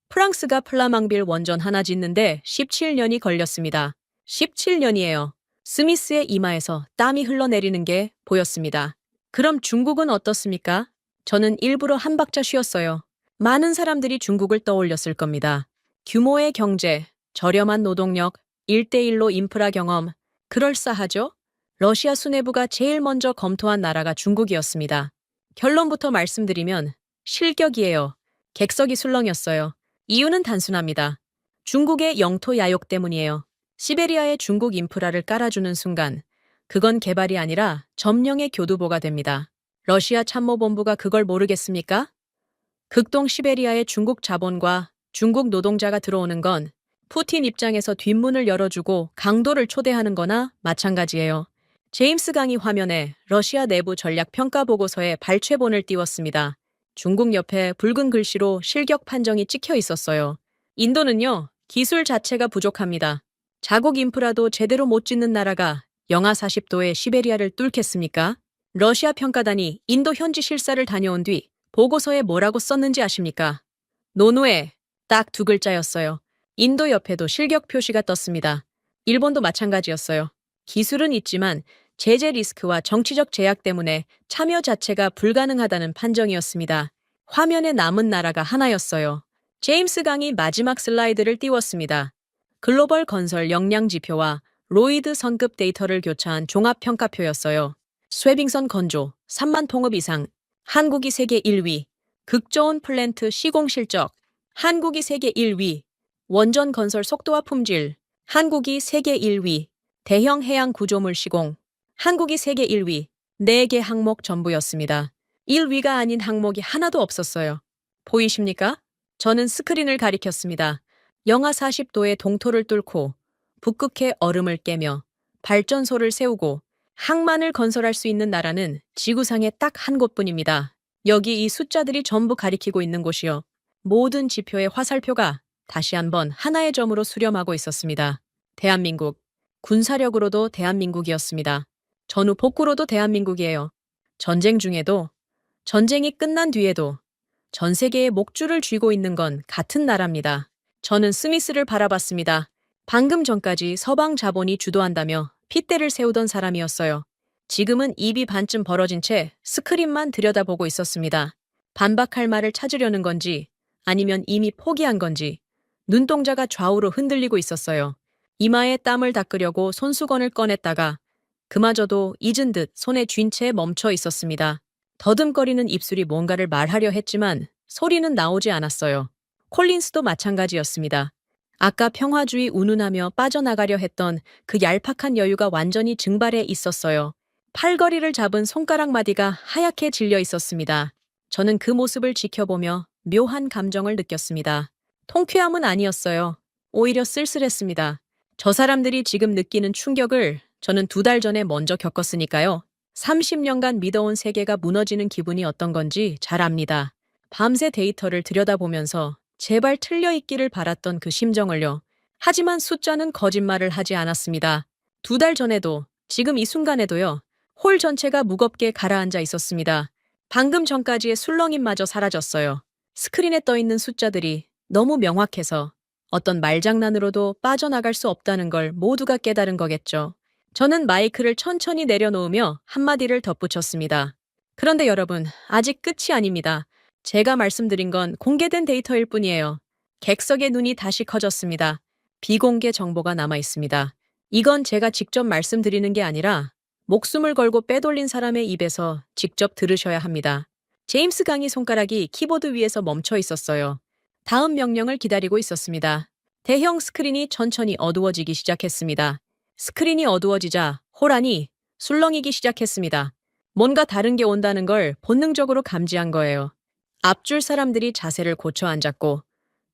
프랑스가 플라망빌 원전 하나 짓는데 17년이 걸렸습니다. 17년이에요. 스미스의 이마에서 땀이 흘러내리는 게 보였습니다. 그럼 중국은 어떻습니까? 저는 일부러 한 박자 쉬었어요. 많은 사람들이 중국을 떠올렸을 겁니다. 규모의 경제, 저렴한 노동력, 1대1로 인프라 경험, 그럴싸하죠? 러시아 수뇌부가 제일 먼저 검토한 나라가 중국이었습니다. 결론부터 말씀드리면 실격이에요. 객석이 술렁였어요. 이유는 단순합니다. 중국의 영토 야욕 때문이에요. 시베리아에 중국 인프라를 깔아주는 순간 그건 개발이 아니라 점령의 교두보가 됩니다. 러시아 참모본부가 그걸 모르겠습니까? 극동 시베리아에 중국 자본과 중국 노동자가 들어오는 건 푸틴 입장에서 뒷문을 열어주고 강도를 초대하는 거나 마찬가지예요. 제임스 강이 화면에 러시아 내부 전략 평가 보고서에 발췌본을 띄웠습니다. 중국 옆에 붉은 글씨로 실격 판정이 찍혀 있었어요. 인도는요, 기술 자체가 부족합니다. 자국 인프라도 제대로 못 짓는 나라가 영하 40도의 시베리아를 뚫겠습니까? 러시아 평가단이 인도 현지 실사를 다녀온 뒤 보고서에 뭐라고 썼는지 아십니까? 노노에 딱 2글자였어요. 인도 옆에도 실격 표시가 떴습니다. 일본도 마찬가지였어요. 기술은 있지만 제재 리스크와 정치적 제약 때문에 참여 자체가 불가능하다는 판정이었습니다. 화면에 남은 나라가 하나였어요. 제임스 강이 마지막 슬라이드를 띄웠습니다. 글로벌 건설 역량 지표와 로이드 성급 데이터를 교차한 종합평가표였어요. 쇠빙선 건조 3만 통업 이상, 한국이 세계 1위, 극저온 플랜트 시공 실적, 한국이 세계 1위, 원전 건설 속도와 품질, 한국이 세계 1위, 대형 해양 구조물 시공, 한국이 세계 1위, 4개 항목 전부였습니다. 1위가 아닌 항목이 하나도 없었어요. 보이십니까? 저는 스크린을 가리켰습니다. 영하 40도의 동토를 뚫고 북극해 얼음을 깨며 발전소를 세우고 항만을 건설할 수 있는 나라는 지구상에 딱 한 곳뿐입니다. 여기 이 숫자들이 전부 가리키고 있는 곳이요. 모든 지표의 화살표가 다시 한번 하나의 점으로 수렴하고 있었습니다. 대한민국. 군사력으로도 대한민국이었습니다. 전후 복구로도 대한민국이에요. 전쟁 중에도, 전쟁이 끝난 뒤에도 전 세계의 목줄을 쥐고 있는 건 같은 나라입니다. 저는 스미스를 바라봤습니다. 방금 전까지 서방 자본이 주도한다며 핏대를 세우던 사람이었어요. 지금은 입이 반쯤 벌어진 채 스크린만 들여다보고 있었습니다. 반박할 말을 찾으려는 건지 아니면 이미 포기한 건지 눈동자가 좌우로 흔들리고 있었어요. 이마에 땀을 닦으려고 손수건을 꺼냈다가 그마저도 잊은 듯 손에 쥔 채 멈춰 있었습니다. 더듬거리는 입술이 뭔가를 말하려 했지만 소리는 나오지 않았어요. 콜린스도 마찬가지였습니다. 아까 평화주의 운운하며 빠져나가려 했던 그 얄팍한 여유가 완전히 증발해 있었어요. 팔걸이를 잡은 손가락 마디가 하얗게 질려 있었습니다. 저는 그 모습을 지켜보며 묘한 감정을 느꼈습니다. 통쾌함은 아니었어요. 오히려 쓸쓸했습니다. 저 사람들이 지금 느끼는 충격을 저는 2달 전에 먼저 겪었으니까요. 30년간 믿어온 세계가 무너지는 기분이 어떤 건지 잘 압니다. 밤새 데이터를 들여다보면서 제발 틀려 있기를 바랐던 그 심정을요. 하지만 숫자는 거짓말을 하지 않았습니다. 2달 전에도, 지금 이 순간에도요. 홀 전체가 무겁게 가라앉아 있었습니다. 방금 전까지의 술렁임마저 사라졌어요. 스크린에 떠 있는 숫자들이 너무 명확해서 어떤 말장난으로도 빠져나갈 수 없다는 걸 모두가 깨달은 거겠죠. 저는 마이크를 천천히 내려놓으며 한마디를 덧붙였습니다. 그런데 여러분, 아직 끝이 아닙니다. 제가 말씀드린 건 공개된 데이터일 뿐이에요. 객석의 눈이 다시 커졌습니다. 비공개 정보가 남아 있습니다. 이건 제가 직접 말씀드리는 게 아니라 목숨을 걸고 빼돌린 사람의 입에서 직접 들으셔야 합니다. 제임스 강의 손가락이 키보드 위에서 멈춰 있었어요. 다음 명령을 기다리고 있었습니다. 대형 스크린이 천천히 어두워지기 시작했습니다. 스크린이 어두워지자 호란이 술렁이기 시작했습니다. 뭔가 다른 게 온다는 걸 본능적으로 감지한 거예요. 앞줄 사람들이 자세를 고쳐 앉았고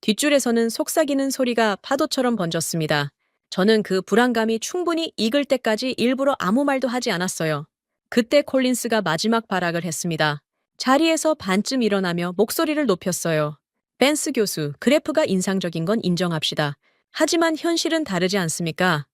뒷줄에서는 속삭이는 소리가 파도처럼 번졌습니다. 저는 그 불안감이 충분히 익을 때까지 일부러 아무 말도 하지 않았어요. 그때 콜린스가 마지막 발악을 했습니다. 자리에서 반쯤 일어나며 목소리를 높였어요. 벤스 교수, 그래프가 인상적인 건 인정합시다. 하지만 현실은 다르지 않습니까?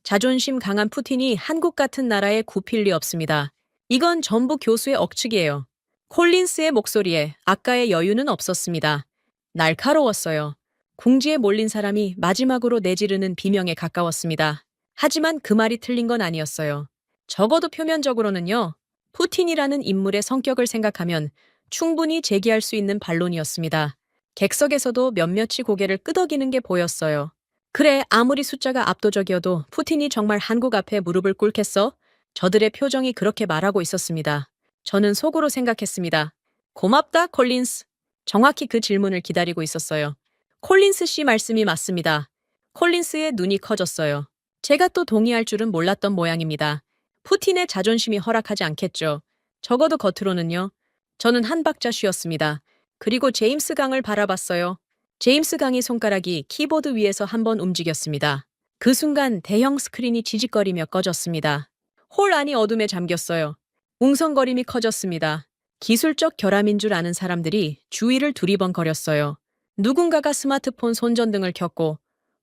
자존심 강한 푸틴이 한국 같은 나라에 굽힐 리 없습니다. 이건 전부 교수의 억측이에요. 콜린스의 목소리에 아까의 여유는 없었습니다. 날카로웠어요. 궁지에 몰린 사람이 마지막으로 내지르는 비명에 가까웠습니다. 하지만 그 말이 틀린 건 아니었어요. 적어도 표면적으로는요. 푸틴이라는 인물의 성격을 생각하면 충분히 제기할 수 있는 반론이었습니다. 객석에서도 몇몇이 고개를 끄덕이는 게 보였어요. 그래, 아무리 숫자가 압도적이어도 푸틴이 정말 한국 앞에 무릎을 꿇겠어? 저들의 표정이 그렇게 말하고 있었습니다. 저는 속으로 생각했습니다. 고맙다, 콜린스. 정확히 그 질문을 기다리고 있었어요. 콜린스 씨 말씀이 맞습니다. 콜린스의 눈이 커졌어요. 제가 또 동의할 줄은 몰랐던 모양입니다. 푸틴의 자존심이 허락하지 않겠죠. 적어도 겉으로는요. 저는 한 박자 쉬었습니다. 그리고 제임스 강을 바라봤어요. 제임스 강의 손가락이 키보드 위에서 한번 움직였습니다. 그 순간 대형 스크린이 지직거리며 꺼졌습니다. 홀 안이 어둠에 잠겼어요. 웅성거림이 커졌습니다. 기술적 결함인 줄 아는 사람들이 주위를 두리번거렸어요. 누군가가 스마트폰 손전등을 켰고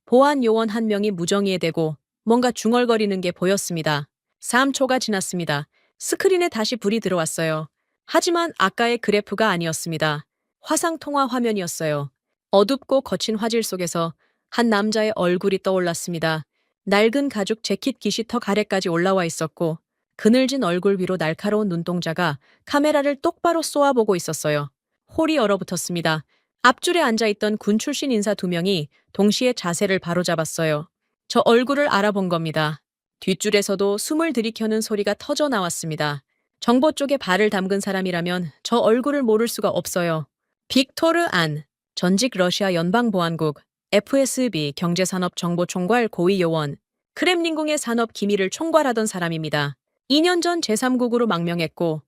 보안 요원 한 명이 무정의에 대고 뭔가 중얼거리는 게 보였습니다. 3초가 지났습니다. 스크린에 다시 불이 들어왔어요. 하지만 아까의 그래프가 아니었습니다. 화상통화 화면이었어요. 어둡고 거친 화질 속에서 한 남자의 얼굴이 떠올랐습니다. 낡은 가죽 재킷 깃이 턱 아래까지 올라와 있었고 그늘진 얼굴 위로 날카로운 눈동자가 카메라를 똑바로 쏘아보고 있었어요. 홀이 얼어붙었습니다. 앞줄에 앉아있던 군 출신 인사 2명이 동시에 자세를 바로잡았어요. 저 얼굴을 알아본 겁니다. 뒷줄에서도 숨을 들이켜는 소리가 터져 나왔습니다. 정보 쪽에 발을 담근 사람이라면 저 얼굴을 모를 수가 없어요. 빅토르 안, 전직 러시아 연방보안국, FSB 경제산업정보총괄 고위요원, 크렘린궁의 산업 기밀을 총괄하던 사람입니다. 2년 전 제3국으로 망명했고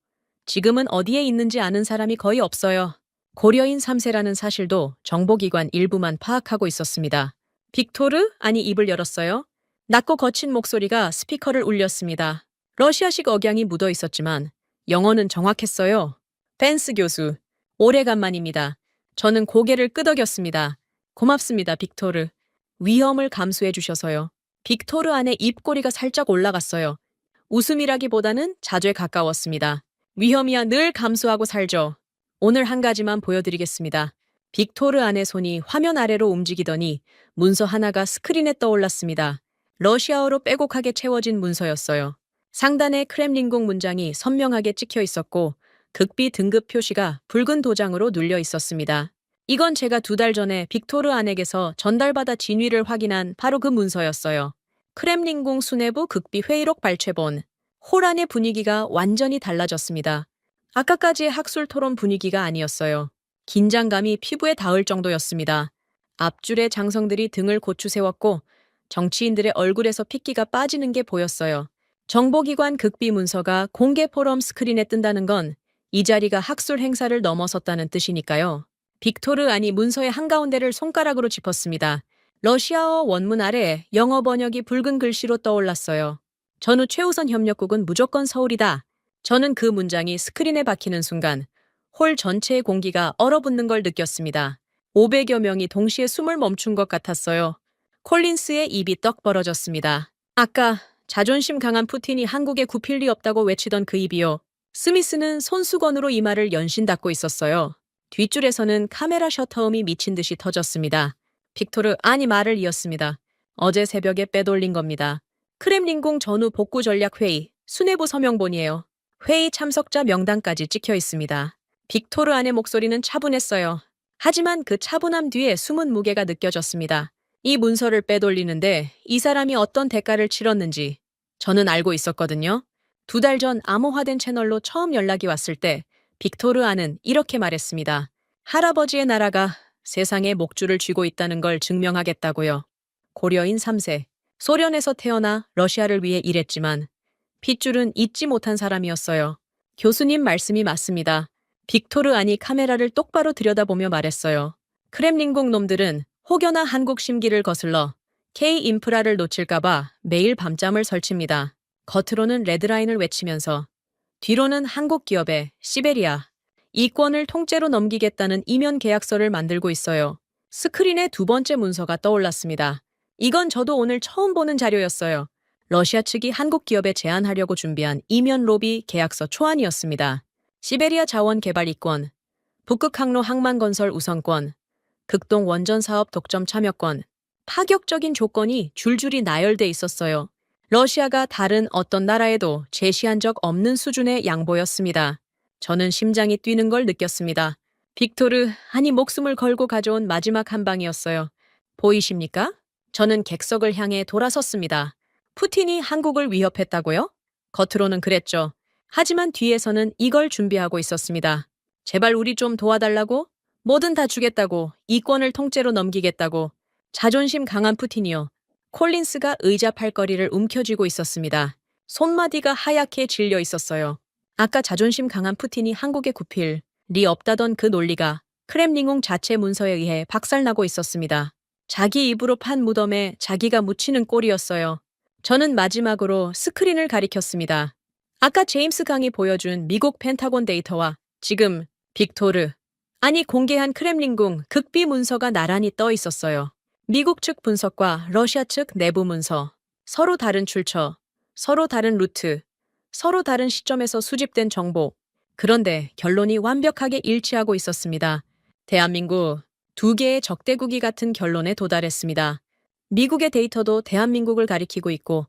지금은 어디에 있는지 아는 사람이 거의 없어요. 고려인 3세라는 사실도 정보기관 일부만 파악하고 있었습니다. 빅토르? 아니 입을 열었어요. 낮고 거친 목소리가 스피커를 울렸습니다. 러시아식 억양이 묻어 있었지만 영어는 정확했어요. 벤스 교수, 오래간만입니다. 저는 고개를 끄덕였습니다. 고맙습니다, 빅토르. 위험을 감수해 주셔서요. 빅토르 안에 입꼬리가 살짝 올라갔어요. 웃음이라기보다는 자주에 가까웠습니다. 위험이야 늘 감수하고 살죠. 오늘 한 가지만 보여드리겠습니다. 빅토르 안의 손이 화면 아래로 움직이더니 문서 하나가 스크린에 떠올랐습니다. 러시아어로 빼곡하게 채워진 문서였어요. 상단에 크렘린궁 문장이 선명하게 찍혀 있었고 극비 등급 표시가 붉은 도장으로 눌려 있었습니다. 이건 제가 2달 전에 빅토르 안에게서 전달받아 진위를 확인한 바로 그 문서였어요. 크렘린궁 수뇌부 극비 회의록 발췌본. 홀 안의 분위기가 완전히 달라졌습니다. 아까까지의 학술 토론 분위기가 아니었어요. 긴장감이 피부에 닿을 정도였습니다. 앞줄의 장성들이 등을 고추 세웠고 정치인들의 얼굴에서 핏기가 빠지는 게 보였어요. 정보기관 극비 문서가 공개 포럼 스크린에 뜬다는 건 이 자리가 학술 행사를 넘어섰다는 뜻이니까요. 빅토르 안이 문서의 한가운데를 손가락으로 짚었습니다. 러시아어 원문 아래 영어 번역이 붉은 글씨로 떠올랐어요. 전후 최우선 협력국은 무조건 서울이다. 저는 그 문장이 스크린에 박히는 순간 홀 전체의 공기가 얼어붙는 걸 느꼈습니다. 500여 명이 동시에 숨을 멈춘 것 같았어요. 콜린스의 입이 떡 벌어졌습니다. 아까 자존심 강한 푸틴이 한국에 굽힐 리 없다고 외치던 그 입이요. 스미스는 손수건으로 이마를 연신 닫고 있었어요. 뒷줄에서는 카메라 셔터음이 미친 듯이 터졌습니다. 빅토르 아니 말을 이었습니다. 어제 새벽에 빼돌린 겁니다. 크렘린궁 전후 복구 전략 회의, 수뇌부 서명본이에요. 회의 참석자 명단까지 찍혀 있습니다. 빅토르 안의 목소리는 차분했어요. 하지만 그 차분함 뒤에 숨은 무게가 느껴졌습니다. 이 문서를 빼돌리는데 이 사람이 어떤 대가를 치렀는지 저는 알고 있었거든요. 2달 전 암호화된 채널로 처음 연락이 왔을 때 빅토르 안은 이렇게 말했습니다. 할아버지의 나라가 세상에 목줄을 쥐고 있다는 걸 증명하겠다고요. 고려인 3세. 소련에서 태어나 러시아를 위해 일했지만 핏줄은 잊지 못한 사람이었어요. 교수님 말씀이 맞습니다. 빅토르 안이 카메라를 똑바로 들여다보며 말했어요. 크렘린궁 놈들은 혹여나 한국 심기를 거슬러 K-인프라를 놓칠까봐 매일 밤잠을 설칩니다. 겉으로는 레드라인을 외치면서 뒤로는 한국 기업에 시베리아, 이권을 통째로 넘기겠다는 이면 계약서를 만들고 있어요. 스크린에 2번째 문서가 떠올랐습니다. 이건 저도 오늘 처음 보는 자료였어요. 러시아 측이 한국 기업에 제안하려고 준비한 이면 로비 계약서 초안이었습니다. 시베리아 자원 개발 이권, 북극 항로 항만 건설 우선권, 극동 원전 사업 독점 참여권, 파격적인 조건이 줄줄이 나열돼 있었어요. 러시아가 다른 어떤 나라에도 제시한 적 없는 수준의 양보였습니다. 저는 심장이 뛰는 걸 느꼈습니다. 빅토르, 아니 목숨을 걸고 가져온 마지막 한 방이었어요. 보이십니까? 저는 객석을 향해 돌아섰습니다. 푸틴이 한국을 위협했다고요? 겉으로는 그랬죠. 하지만 뒤에서는 이걸 준비하고 있었습니다. 제발 우리 좀 도와달라고? 뭐든 다 주겠다고, 이권을 통째로 넘기겠다고. 자존심 강한 푸틴이요. 콜린스가 의자 팔걸이를 움켜쥐고 있었습니다. 손마디가 하얗게 질려 있었어요. 아까 자존심 강한 푸틴이 한국에 굽힐 리 없다던 그 논리가 크렘린궁 자체 문서에 의해 박살나고 있었습니다. 자기 입으로 판 무덤에 자기가 묻히는 꼴이었어요. 저는 마지막으로 스크린을 가리켰습니다. 아까 제임스 강이 보여준 미국 펜타곤 데이터와 지금 빅토르, 아니 공개한 크렘린궁 극비 문서가 나란히 떠 있었어요. 미국 측 분석과 러시아 측 내부 문서, 서로 다른 출처, 서로 다른 루트, 서로 다른 시점에서 수집된 정보. 그런데 결론이 완벽하게 일치하고 있었습니다. 대한민국 2개의 적대국이 같은 결론에 도달했습니다. 미국의 데이터도 대한민국을 가리키고 있고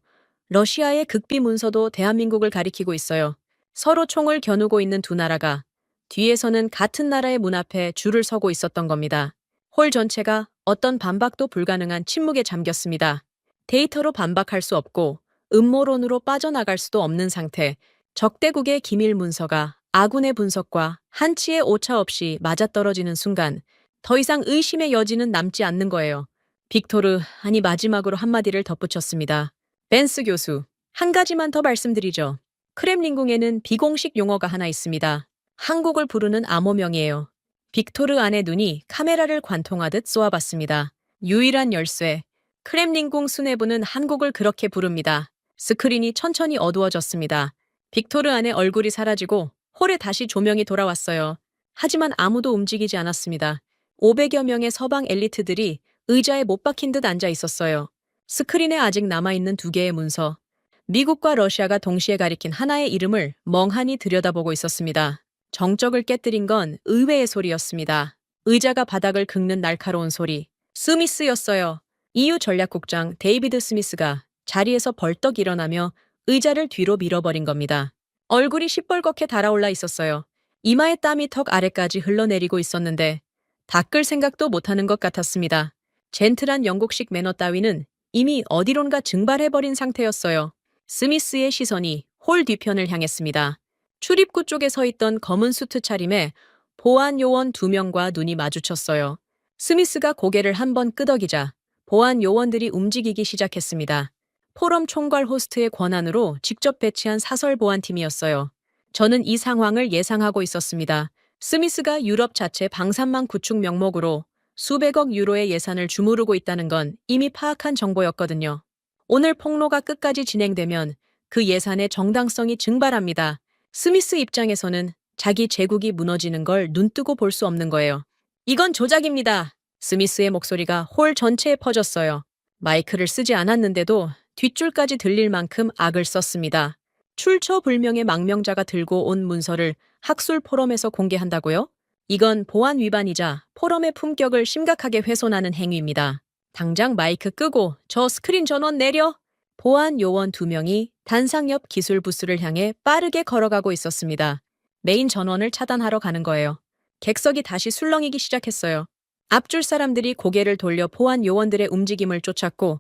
러시아의 극비 문서도 대한민국을 가리키고 있어요. 서로 총을 겨누고 있는 두 나라가 뒤에서는 같은 나라의 문 앞에 줄을 서고 있었던 겁니다. 홀 전체가 어떤 반박도 불가능한 침묵에 잠겼습니다. 데이터로 반박할 수 없고 음모론으로 빠져나갈 수도 없는 상태. 적대국의 기밀 문서가 아군의 분석과 한치의 오차 없이 맞아떨어지는 순간 더 이상 의심의 여지는 남지 않는 거예요. 빅토르, 아니 마지막으로 한마디를 덧붙였습니다. 벤스 교수, 한 가지만 더 말씀드리죠. 크렘린궁에는 비공식 용어가 하나 있습니다. 한국을 부르는 암호명이에요. 빅토르 안의 눈이 카메라를 관통하듯 쏘아봤습니다. 유일한 열쇠. 크렘린궁 수뇌부는 한국을 그렇게 부릅니다. 스크린이 천천히 어두워졌습니다. 빅토르 안의 얼굴이 사라지고 홀에 다시 조명이 돌아왔어요. 하지만 아무도 움직이지 않았습니다. 500여 명의 서방 엘리트들이 의자에 못 박힌 듯 앉아 있었어요. 스크린에 아직 남아있는 2개의 문서. 미국과 러시아가 동시에 가리킨 하나의 이름을 멍하니 들여다보고 있었습니다. 정적을 깨뜨린 건 의외의 소리였습니다. 의자가 바닥을 긁는 날카로운 소리. 스미스였어요. EU 전략국장 데이비드 스미스가 자리에서 벌떡 일어나며 의자를 뒤로 밀어버린 겁니다. 얼굴이 시뻘겋게 달아올라 있었어요. 이마에 땀이 턱 아래까지 흘러내리고 있었는데 닦을 생각도 못하는 것 같았습니다. 젠틀한 영국식 매너 따위는 이미 어디론가 증발해버린 상태였어요. 스미스의 시선이 홀 뒤편을 향했습니다. 출입구 쪽에 서 있던 검은 수트 차림에 보안 요원 2명과 눈이 마주쳤어요. 스미스가 고개를 한번 끄덕이자 보안 요원들이 움직이기 시작했습니다. 포럼 총괄 호스트의 권한으로 직접 배치한 사설 보안팀이었어요. 저는 이 상황을 예상하고 있었습니다. 스미스가 유럽 자체 방산망 구축 명목으로 수백억 유로의 예산을 주무르고 있다는 건 이미 파악한 정보였거든요. 오늘 폭로가 끝까지 진행되면 그 예산의 정당성이 증발합니다. 스미스 입장에서는 자기 제국이 무너지는 걸 눈뜨고 볼 수 없는 거예요. 이건 조작입니다. 스미스의 목소리가 홀 전체에 퍼졌어요. 마이크를 쓰지 않았는데도 뒷줄까지 들릴 만큼 악을 썼습니다. 출처불명의 망명자가 들고 온 문서를 학술 포럼에서 공개한다고요? 이건 보안 위반이자 포럼의 품격을 심각하게 훼손하는 행위입니다. 당장 마이크 끄고 저 스크린 전원 내려! 보안 요원 2명이 단상 옆 기술 부스를 향해 빠르게 걸어가고 있었습니다. 메인 전원을 차단하러 가는 거예요. 객석이 다시 술렁이기 시작했어요. 앞줄 사람들이 고개를 돌려 보안 요원들의 움직임을 쫓았고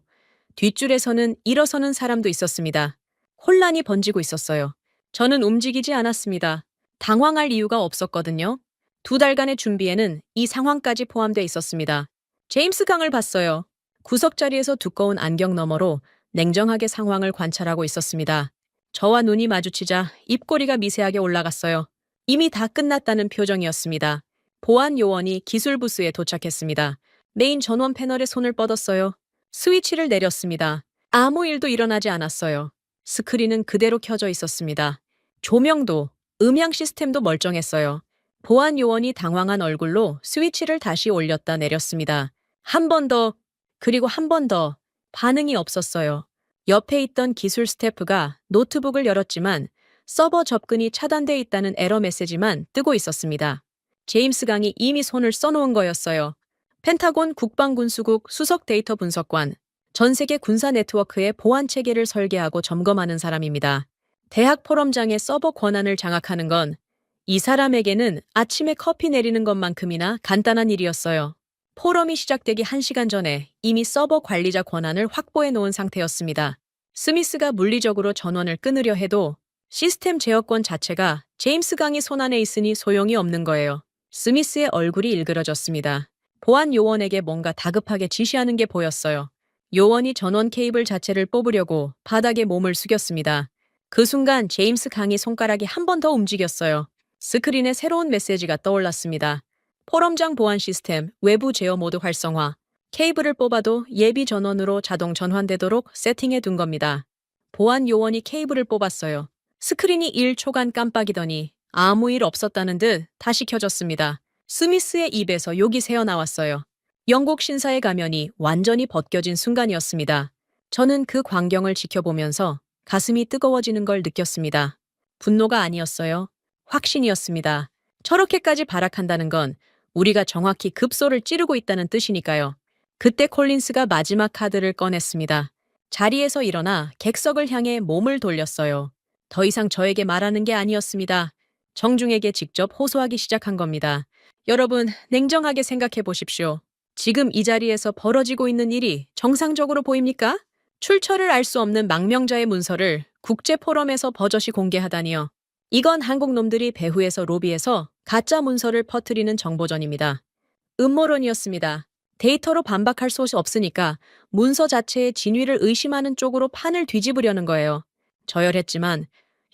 뒷줄에서는 일어서는 사람도 있었습니다. 혼란이 번지고 있었어요. 저는 움직이지 않았습니다. 당황할 이유가 없었거든요. 2달간의 준비에는 이 상황까지 포함돼 있었습니다. 제임스 강을 봤어요. 구석 자리에서 두꺼운 안경 너머로 냉정하게 상황을 관찰하고 있었습니다. 저와 눈이 마주치자 입꼬리가 미세하게 올라갔어요. 이미 다 끝났다는 표정이었습니다. 보안 요원이 기술 부스에 도착했습니다. 메인 전원 패널에 손을 뻗었어요. 스위치를 내렸습니다. 아무 일도 일어나지 않았어요. 스크린은 그대로 켜져 있었습니다. 조명도, 음향 시스템도 멀쩡했어요. 보안 요원이 당황한 얼굴로 스위치를 다시 올렸다 내렸습니다. 한 번 더, 그리고 한 번 더. 반응이 없었어요. 옆에 있던 기술 스태프가 노트북을 열었지만 서버 접근이 차단돼 있다는 에러 메시지만 뜨고 있었습니다. 제임스 강이 이미 손을 써놓은 거였어요. 펜타곤 국방군수국 수석 데이터 분석관, 전 세계 군사 네트워크의 보안 체계를 설계하고 점검하는 사람입니다. 대학 포럼장의 서버 권한을 장악하는 건 이 사람에게는 아침에 커피 내리는 것만큼이나 간단한 일이었어요. 포럼이 시작되기 1시간 전에 이미 서버 관리자 권한을 확보해 놓은 상태였습니다. 스미스가 물리적으로 전원을 끊으려 해도 시스템 제어권 자체가 제임스 강이 손안에 있으니 소용이 없는 거예요. 스미스의 얼굴이 일그러졌습니다. 보안 요원에게 뭔가 다급하게 지시하는 게 보였어요. 요원이 전원 케이블 자체를 뽑으려고 바닥에 몸을 숙였습니다. 그 순간 제임스 강이 손가락이 한 번 더 움직였어요. 스크린에 새로운 메시지가 떠올랐습니다. 포럼장 보안 시스템 외부 제어 모드 활성화. 케이블을 뽑아도 예비 전원으로 자동 전환되도록 세팅해 둔 겁니다. 보안 요원이 케이블을 뽑았어요. 스크린이 1초간 깜빡이더니 아무 일 없었다는 듯 다시 켜졌습니다. 스미스의 입에서 욕이 새어나왔어요. 영국 신사의 가면이 완전히 벗겨진 순간이었습니다. 저는 그 광경을 지켜보면서 가슴이 뜨거워지는 걸 느꼈습니다. 분노가 아니었어요. 확신이었습니다. 저렇게까지 발악한다는 건 우리가 정확히 급소를 찌르고 있다는 뜻이니까요. 그때 콜린스가 마지막 카드를 꺼냈습니다. 자리에서 일어나 객석을 향해 몸을 돌렸어요. 더 이상 저에게 말하는 게 아니었습니다. 정중에게 직접 호소하기 시작한 겁니다. 여러분, 냉정하게 생각해 보십시오. 지금 이 자리에서 벌어지고 있는 일이 정상적으로 보입니까? 출처를 알 수 없는 망명자의 문서를 국제 포럼에서 버젓이 공개하다니요. 이건 한국 놈들이 배후에서 로비해서 가짜 문서를 퍼뜨리는 정보전입니다. 음모론이었습니다. 데이터로 반박할 수 없으니까 문서 자체의 진위를 의심하는 쪽으로 판을 뒤집으려는 거예요. 저열했지만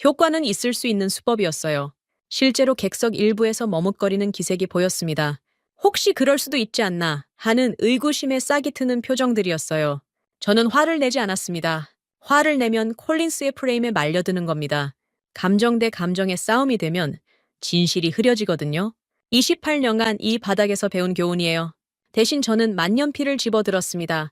효과는 있을 수 있는 수법이었어요. 실제로 객석 일부에서 머뭇거리는 기색이 보였습니다. 혹시 그럴 수도 있지 않나 하는 의구심에 싹이 트는 표정들이었어요. 저는 화를 내지 않았습니다. 화를 내면 콜린스의 프레임에 말려드는 겁니다. 감정 대 감정의 싸움이 되면 진실이 흐려지거든요. 28년간 이 바닥에서 배운 교훈이에요. 대신 저는 만년필을 집어들었습니다.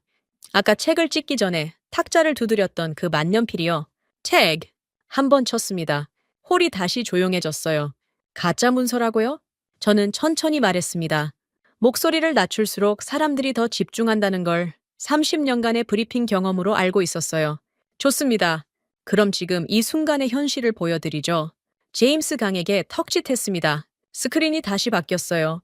아까 책을 찍기 전에 탁자를 두드렸던 그 만년필이요. 책! 한 번 쳤습니다. 홀이 다시 조용해졌어요. 가짜 문서라고요? 저는 천천히 말했습니다. 목소리를 낮출수록 사람들이 더 집중한다는 걸 30년간의 브리핑 경험으로 알고 있었어요. 좋습니다. 그럼 지금 이 순간의 현실을 보여드리죠. 제임스 강에게 턱짓했습니다. 스크린이 다시 바뀌었어요.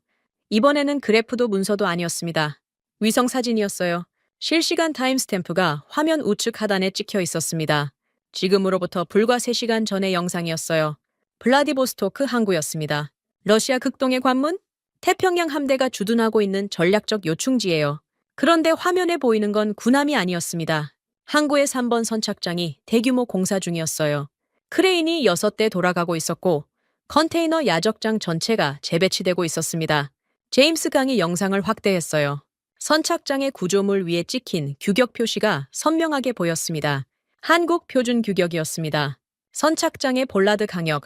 이번에는 그래프도 문서도 아니었습니다. 위성 사진이었어요. 실시간 타임스탬프가 화면 우측 하단에 찍혀 있었습니다. 지금으로부터 불과 3시간 전의 영상이었어요. 블라디보스토크 항구였습니다. 러시아 극동의 관문? 태평양 함대가 주둔하고 있는 전략적 요충지예요. 그런데 화면에 보이는 건 군함이 아니었습니다. 항구의 3번 선착장이 대규모 공사 중이었어요. 크레인이 6대 돌아가고 있었고 컨테이너 야적장 전체가 재배치되고 있었습니다. 제임스 강이 영상을 확대했어요. 선착장의 구조물 위에 찍힌 규격 표시가 선명하게 보였습니다. 한국 표준 규격이었습니다. 선착장의 볼라드 강역,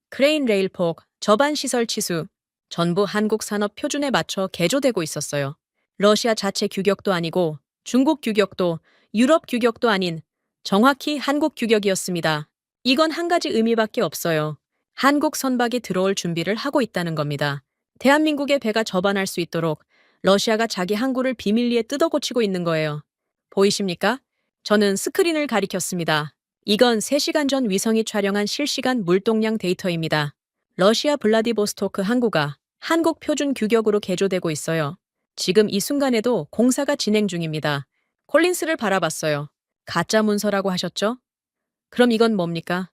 크레인 레일폭, 저반 시설 치수, 전부 한국 산업 표준에 맞춰 개조되고 있었어요. 러시아 자체 규격도 아니고 중국 규격도 유럽 규격도 아닌 정확히 한국 규격이었습니다. 이건 한 가지 의미밖에 없어요. 한국 선박이 들어올 준비를 하고 있다는 겁니다. 대한민국의 배가 접안할 수 있도록 러시아가 자기 항구를 비밀리에 뜯어고치고 있는 거예요. 보이십니까? 저는 스크린을 가리켰습니다. 이건 3시간 전 위성이 촬영한 실시간 물동량 데이터입니다. 러시아 블라디보스토크 항구가 한국 표준 규격으로 개조되고 있어요. 지금 이 순간에도 공사가 진행 중입니다. 콜린스를 바라봤어요. 가짜 문서라고 하셨죠? 그럼 이건 뭡니까?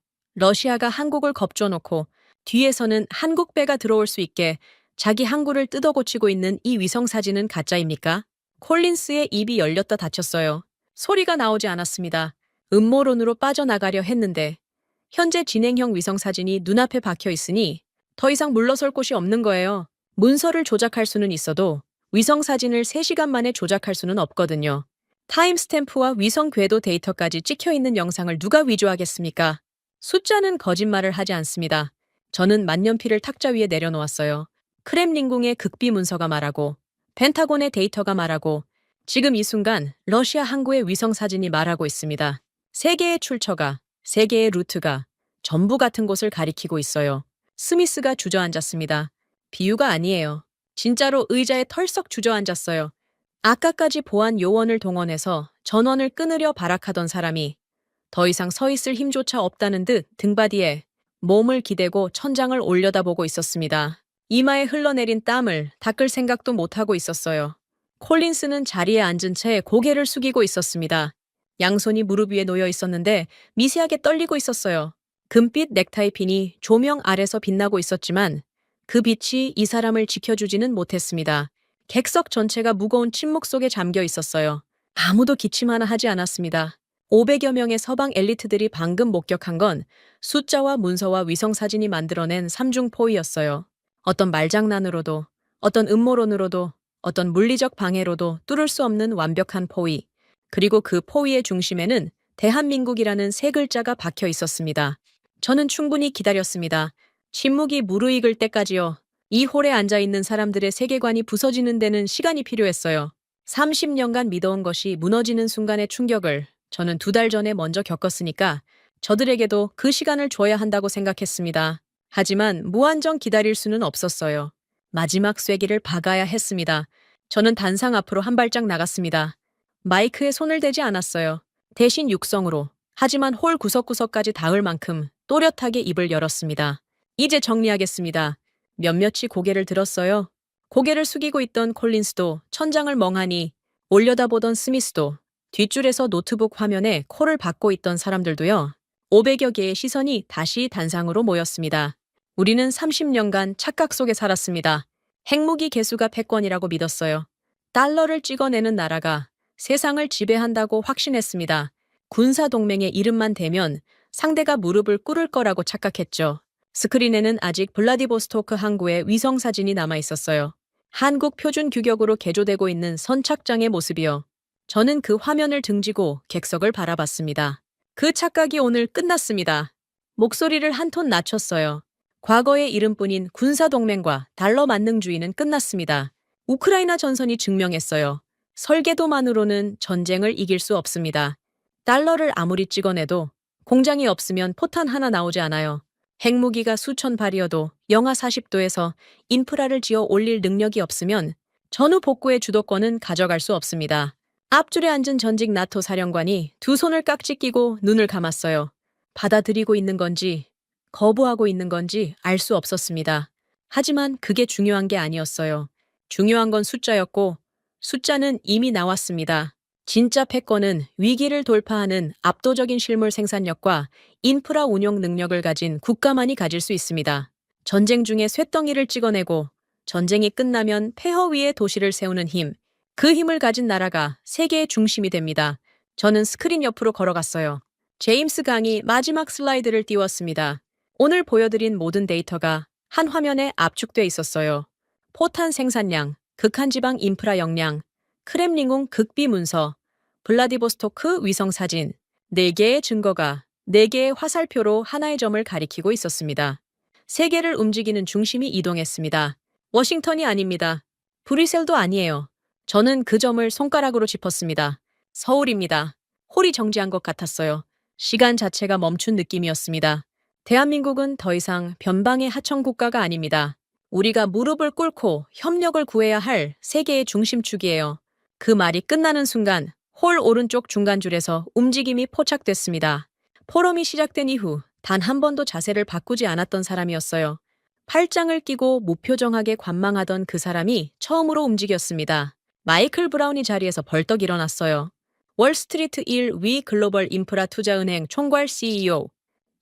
러시아가 한국을 겁줘놓고 뒤에서는 한국 배가 들어올 수 있게 자기 항구를 뜯어고치고 있는 이 위성사진은 가짜입니까? 콜린스의 입이 열렸다 닫혔어요. 소리가 나오지 않았습니다. 음모론으로 빠져나가려 했는데 현재 진행형 위성사진이 눈앞에 박혀 있으니 더 이상 물러설 곳이 없는 거예요. 문서를 조작할 수는 있어도 위성사진을 3시간 만에 조작할 수는 없거든요. 타임스탬프와 위성 궤도 데이터까지 찍혀 있는 영상을 누가 위조하겠습니까? 숫자는 거짓말을 하지 않습니다. 저는 만년필을 탁자 위에 내려놓았어요. 크렘린궁의 극비 문서가 말하고 펜타곤의 데이터가 말하고 지금 이 순간 러시아 항구의 위성사진이 말하고 있습니다. 세 개의 출처가, 세 개의 루트가 전부 같은 곳을 가리키고 있어요. 스미스가 주저앉았습니다. 비유가 아니에요. 진짜로 의자에 털썩 주저앉았어요. 아까까지 보안 요원을 동원해서 전원을 끊으려 발악하던 사람이 더 이상 서 있을 힘조차 없다는 듯 등바디에 몸을 기대고 천장을 올려다보고 있었습니다. 이마에 흘러내린 땀을 닦을 생각도 못하고 있었어요. 콜린스는 자리에 앉은 채 고개를 숙이고 있었습니다. 양손이 무릎 위에 놓여 있었는데 미세하게 떨리고 있었어요. 금빛 넥타이 핀이 조명 아래서 빛나고 있었지만 그 빛이 이 사람을 지켜주지는 못했습니다. 객석 전체가 무거운 침묵 속에 잠겨 있었어요. 아무도 기침 하나 하지 않았습니다. 500여 명의 서방 엘리트들이 방금 목격한 건 숫자와 문서와 위성사진이 만들어낸 삼중포위였어요. 어떤 말장난으로도, 어떤 음모론으로도, 어떤 물리적 방해로도 뚫을 수 없는 완벽한 포위. 그리고 그 포위의 중심에는 대한민국이라는 세 글자가 박혀 있었습니다. 저는 충분히 기다렸습니다. 침묵이 무르익을 때까지요. 이 홀에 앉아있는 사람들의 세계관이 부서지는 데는 시간이 필요했어요. 30년간 믿어온 것이 무너지는 순간의 충격을 저는 2달 전에 먼저 겪었으니까 저들에게도 그 시간을 줘야 한다고 생각했습니다. 하지만 무한정 기다릴 수는 없었어요. 마지막 쐐기를 박아야 했습니다. 저는 단상 앞으로 한 발짝 나갔습니다. 마이크에 손을 대지 않았어요. 대신 육성으로. 하지만 홀 구석구석까지 닿을 만큼 또렷하게 입을 열었습니다. 이제 정리하겠습니다. 몇몇이 고개를 들었어요. 고개를 숙이고 있던 콜린스도 천장을 멍하니 올려다보던 스미스도 뒷줄에서 노트북 화면에 코를 박고 있던 사람들도요. 500여 개의 시선이 다시 단상으로 모였습니다. 우리는 30년간 착각 속에 살았습니다. 핵무기 개수가 패권이라고 믿었어요. 달러를 찍어내는 나라가 세상을 지배한다고 확신했습니다. 군사동맹의 이름만 대면 상대가 무릎을 꿇을 거라고 착각했죠. 스크린에는 아직 블라디보스토크 항구의 위성사진이 남아있었어요. 한국 표준 규격으로 개조되고 있는 선착장의 모습이요. 저는 그 화면을 등지고 객석을 바라봤습니다. 그 착각이 오늘 끝났습니다. 목소리를 한 톤 낮췄어요. 과거의 이름뿐인 군사동맹과 달러 만능주의는 끝났습니다. 우크라이나 전선이 증명했어요. 설계도만으로는 전쟁을 이길 수 없습니다. 달러를 아무리 찍어내도 공장이 없으면 포탄 하나 나오지 않아요. 핵무기가 수천 발이어도 영하 40도에서 인프라를 지어 올릴 능력이 없으면 전후 복구의 주도권은 가져갈 수 없습니다. 앞줄에 앉은 전직 나토 사령관이 두 손을 깍지 끼고 눈을 감았어요. 받아들이고 있는 건지 거부하고 있는 건지 알 수 없었습니다. 하지만 그게 중요한 게 아니었어요. 중요한 건 숫자였고 숫자는 이미 나왔습니다. 진짜 패권은 위기를 돌파하는 압도적인 실물 생산력과 인프라 운용 능력을 가진 국가만이 가질 수 있습니다. 전쟁 중에 쇳덩이를 찍어내고 전쟁이 끝나면 폐허 위에 도시를 세우는 힘, 그 힘을 가진 나라가 세계의 중심이 됩니다. 저는 스크린 옆으로 걸어갔어요. 제임스 강이 마지막 슬라이드를 띄웠습니다. 오늘 보여드린 모든 데이터가 한 화면에 압축돼 있었어요. 포탄 생산량, 극한지방 인프라 역량, 크렘린궁 극비 문서, 블라디보스토크 위성사진, 4개의 증거가 4개의 화살표로 하나의 점을 가리키고 있었습니다. 세계를 움직이는 중심이 이동했습니다. 워싱턴이 아닙니다. 브뤼셀도 아니에요. 저는 그 점을 손가락으로 짚었습니다. 서울입니다. 홀이 정지한 것 같았어요. 시간 자체가 멈춘 느낌이었습니다. 대한민국은 더 이상 변방의 하청 국가가 아닙니다. 우리가 무릎을 꿇고 협력을 구해야 할 세계의 중심축이에요. 그 말이 끝나는 순간 홀 오른쪽 중간줄에서 움직임이 포착됐습니다. 포럼이 시작된 이후 단 한 번도 자세를 바꾸지 않았던 사람이었어요. 팔짱을 끼고 무표정하게 관망하던 그 사람이 처음으로 움직였습니다. 마이클 브라운이 자리에서 벌떡 일어났어요. 월스트리트 1위 글로벌 인프라 투자은행 총괄 CEO.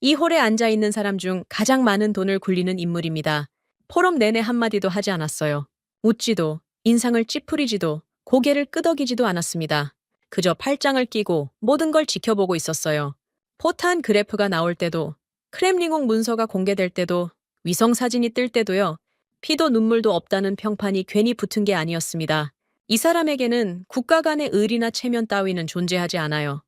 이 홀에 앉아 있는 사람 중 가장 많은 돈을 굴리는 인물입니다. 포럼 내내 한마디도 하지 않았어요. 웃지도, 인상을 찌푸리지도, 고개를 끄덕이지도 않았습니다. 그저 팔짱을 끼고 모든 걸 지켜보고 있었어요. 포탄 그래프가 나올 때도, 크렘링옹 문서가 공개될 때도, 위성사진이 뜰 때도요. 피도 눈물도 없다는 평판이 괜히 붙은 게 아니었습니다. 이 사람에게는 국가 간의 의리나 체면 따위는 존재하지 않아요.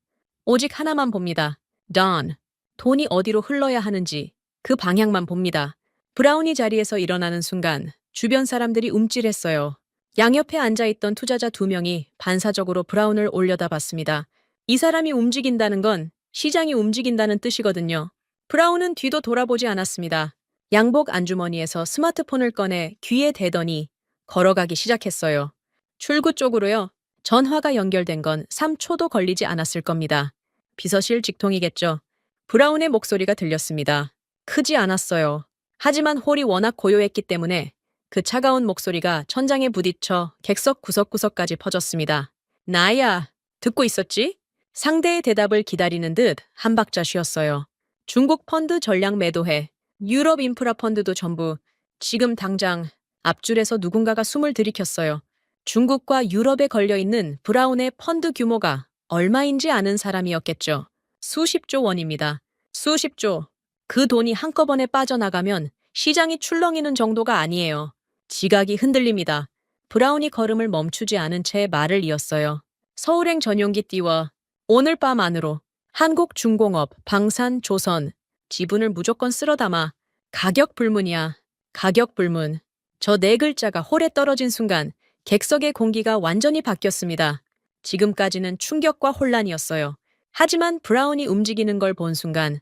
오직 하나만 봅니다. Don. 돈이 어디로 흘러야 하는지 그 방향만 봅니다. 브라운이 자리에서 일어나는 순간 주변 사람들이 움찔했어요. 양옆에 앉아있던 투자자 2명이 반사적으로 브라운을 올려다봤습니다. 이 사람이 움직인다는 건 시장이 움직인다는 뜻이거든요. 브라운은 뒤도 돌아보지 않았습니다. 양복 안주머니에서 스마트폰을 꺼내 귀에 대더니 걸어가기 시작했어요. 출구 쪽으로요. 전화가 연결된 건 3초도 걸리지 않았을 겁니다. 비서실 직통이겠죠. 브라운의 목소리가 들렸습니다. 크지 않았어요. 하지만 홀이 워낙 고요했기 때문에 그 차가운 목소리가 천장에 부딪혀 객석 구석구석까지 퍼졌습니다. 나야, 듣고 있었지? 상대의 대답을 기다리는 듯 한 박자 쉬었어요. 중국 펀드 전략 매도해. 유럽 인프라 펀드도 전부. 지금 당장 앞줄에서 누군가가 숨을 들이켰어요. 중국과 유럽에 걸려있는 브라운의 펀드 규모가 얼마인지 아는 사람이었겠죠. 수십조 원입니다. 수십조. 그 돈이 한꺼번에 빠져나가면 시장이 출렁이는 정도가 아니에요. 지각이 흔들립니다. 브라운이 걸음을 멈추지 않은 채 말을 이었어요. 서울행 전용기 띄워. 오늘 밤 안으로. 한국중공업, 방산, 조선. 지분을 무조건 쓸어 담아. 가격 불문이야. 가격 불문. 저 네 글자가 홀에 떨어진 순간 객석의 공기가 완전히 바뀌었습니다. 지금까지는 충격과 혼란이었어요. 하지만 브라운이 움직이는 걸 본 순간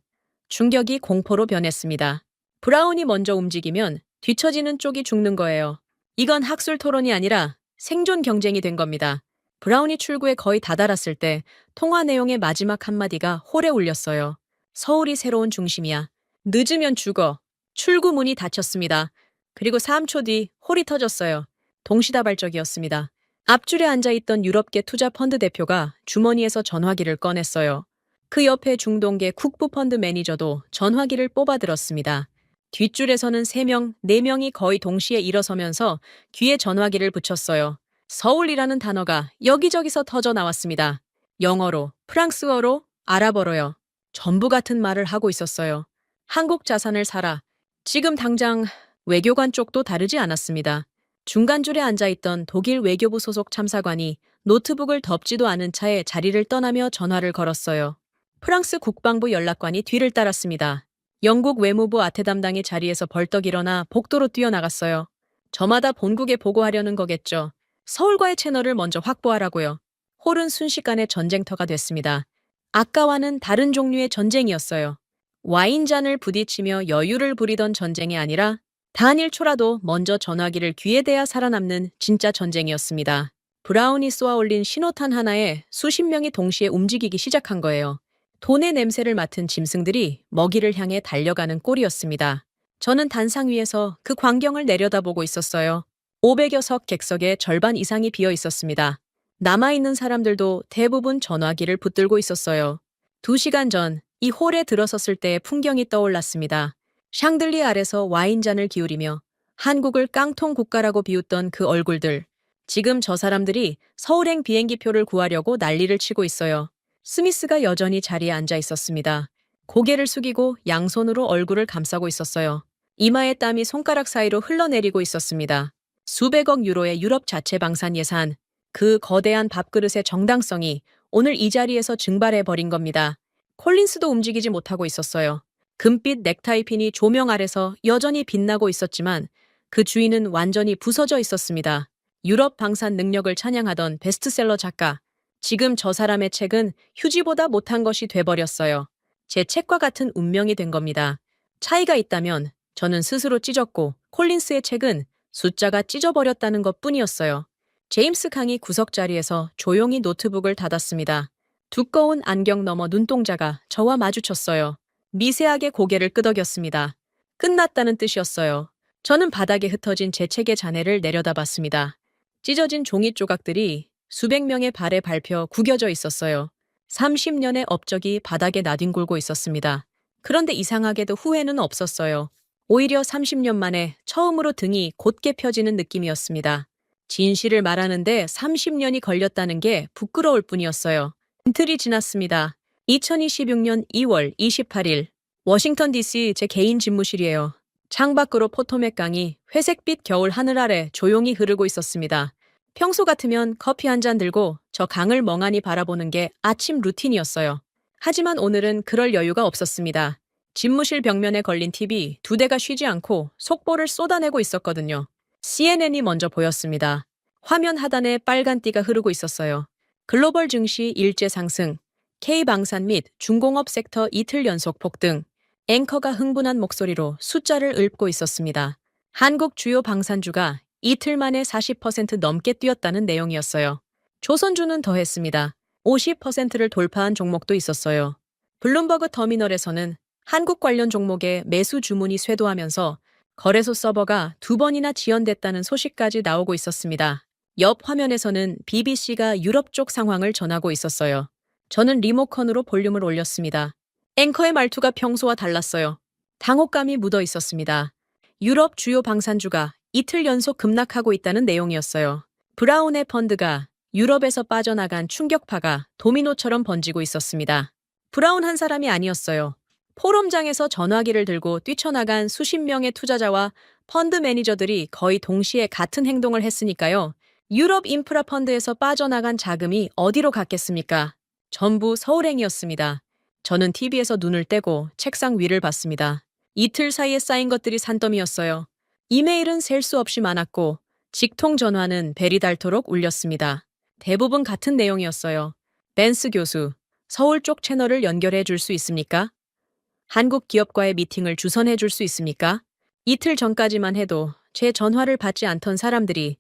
충격이 공포로 변했습니다. 브라운이 먼저 움직이면 뒤처지는 쪽이 죽는 거예요. 이건 학술 토론이 아니라 생존 경쟁이 된 겁니다. 브라운이 출구에 거의 다다랐을 때 통화 내용의 마지막 한마디가 홀에 울렸어요. 서울이 새로운 중심이야. 늦으면 죽어. 출구 문이 닫혔습니다. 그리고 3초 뒤 홀이 터졌어요. 동시다발적이었습니다. 앞줄에 앉아있던 유럽계 투자 펀드 대표가 주머니에서 전화기를 꺼냈어요. 그 옆에 중동계 국부 펀드 매니저도 전화기를 뽑아들었습니다. 뒷줄에서는 3명, 4명이 거의 동시에 일어서면서 귀에 전화기를 붙였어요. 서울이라는 단어가 여기저기서 터져 나왔습니다. 영어로, 프랑스어로, 아랍어로요. 전부 같은 말을 하고 있었어요. 한국 자산을 사라. 지금 당장 외교관 쪽도 다르지 않았습니다. 중간줄에 앉아있던 독일 외교부 소속 참사관이 노트북을 덮지도 않은 차에 자리를 떠나며 전화를 걸었어요. 프랑스 국방부 연락관이 뒤를 따랐습니다. 영국 외무부 아태 담당이 자리에서 벌떡 일어나 복도로 뛰어나갔어요. 저마다 본국에 보고하려는 거겠죠. 서울과의 채널을 먼저 확보하라고요. 홀은 순식간에 전쟁터가 됐습니다. 아까와는 다른 종류의 전쟁이었어요. 와인잔을 부딪히며 여유를 부리던 전쟁이 아니라 단 1초라도 먼저 전화기를 귀에 대야 살아남는 진짜 전쟁이었습니다. 브라운이 쏘아올린 신호탄 하나에 수십 명이 동시에 움직이기 시작한 거예요. 돈의 냄새를 맡은 짐승들이 먹이를 향해 달려가는 꼴이었습니다. 저는 단상 위에서 그 광경을 내려다보고 있었어요. 500여 석 객석의 절반 이상이 비어 있었습니다. 남아있는 사람들도 대부분 전화기를 붙들고 있었어요. 2시간 전 이 홀에 들어섰을 때의 풍경이 떠올랐습니다. 샹들리 아래서 와인잔을 기울이며 한국을 깡통 국가라고 비웃던 그 얼굴들. 지금 저 사람들이 서울행 비행기표를 구하려고 난리를 치고 있어요. 스미스가 여전히 자리에 앉아 있었습니다. 고개를 숙이고 양손으로 얼굴을 감싸고 있었어요. 이마의 땀이 손가락 사이로 흘러내리고 있었습니다. 수백억 유로의 유럽 자체 방산 예산, 그 거대한 밥그릇의 정당성이 오늘 이 자리에서 증발해버린 겁니다. 콜린스도 움직이지 못하고 있었어요. 금빛 넥타이핀이 조명 아래서 여전히 빛나고 있었지만 그 주인은 완전히 부서져 있었습니다. 유럽 방산 능력을 찬양하던 베스트셀러 작가. 지금 저 사람의 책은 휴지보다 못한 것이 돼버렸어요. 제 책과 같은 운명이 된 겁니다. 차이가 있다면 저는 스스로 찢었고 콜린스의 책은 숫자가 찢어버렸다는 것뿐이었어요. 제임스 강이 구석 자리에서 조용히 노트북을 닫았습니다. 두꺼운 안경 너머 눈동자가 저와 마주쳤어요. 미세하게 고개를 끄덕였습니다. 끝났다는 뜻이었어요. 저는 바닥에 흩어진 제 책의 잔해를 내려다봤습니다. 찢어진 종이 조각들이 수백 명의 발에 밟혀 구겨져 있었어요. 30년의 업적이 바닥에 나뒹굴고 있었습니다. 그런데 이상하게도 후회는 없었어요. 오히려 30년 만에 처음으로 등이 곧게 펴지는 느낌이었습니다. 진실을 말하는데 30년이 걸렸다는 게 부끄러울 뿐이었어요. 이틀이 지났습니다. 2026년 2월 28일 워싱턴 DC 제 개인 집무실이에요. 창밖으로 포토맥 강이 회색빛 겨울 하늘 아래 조용히 흐르고 있었습니다. 평소 같으면 커피 한 잔 들고 저 강을 멍하니 바라보는 게 아침 루틴이었어요. 하지만 오늘은 그럴 여유가 없었습니다. 집무실 벽면에 걸린 TV 2대가 쉬지 않고 속보를 쏟아내고 있었거든요. CNN이 먼저 보였습니다. 화면 하단에 빨간 띠가 흐르고 있었어요. 글로벌 증시 일제 상승, K방산 및 중공업 섹터 이틀 연속 폭등, 앵커가 흥분한 목소리로 숫자를 읊고 있었습니다. 한국 주요 방산주가 이틀 만에 40% 넘게 뛰었다는 내용이었어요. 조선주는 더했습니다. 50%를 돌파한 종목도 있었어요. 블룸버그 터미널에서는 한국 관련 종목의 매수 주문이 쇄도하면서 거래소 서버가 2번이나 지연됐다는 소식까지 나오고 있었습니다. 옆 화면에서는 BBC가 유럽 쪽 상황을 전하고 있었어요. 저는 리모컨으로 볼륨을 올렸습니다. 앵커의 말투가 평소와 달랐어요. 당혹감이 묻어 있었습니다. 유럽 주요 방산주가 이틀 연속 급락하고 있다는 내용이었어요. 브라운의 펀드가 유럽에서 빠져나간 충격파가 도미노처럼 번지고 있었습니다. 브라운 한 사람이 아니었어요. 포럼장에서 전화기를 들고 뛰쳐나간 수십 명의 투자자와 펀드 매니저들이 거의 동시에 같은 행동을 했으니까요. 유럽 인프라 펀드에서 빠져나간 자금이 어디로 갔겠습니까? 전부 서울행이었습니다. 저는 TV에서 눈을 떼고 책상 위를 봤습니다. 이틀 사이에 쌓인 것들이 산더미였어요. 이메일은 셀 수 없이 많았고 직통 전화는 벨이 닳도록 울렸습니다. 대부분 같은 내용이었어요. 벤스 교수, 서울 쪽 채널을 연결해 줄 수 있습니까? 한국 기업과의 미팅을 주선해 줄 수 있습니까? 이틀 전까지만 해도 제 전화를 받지 않던 사람들이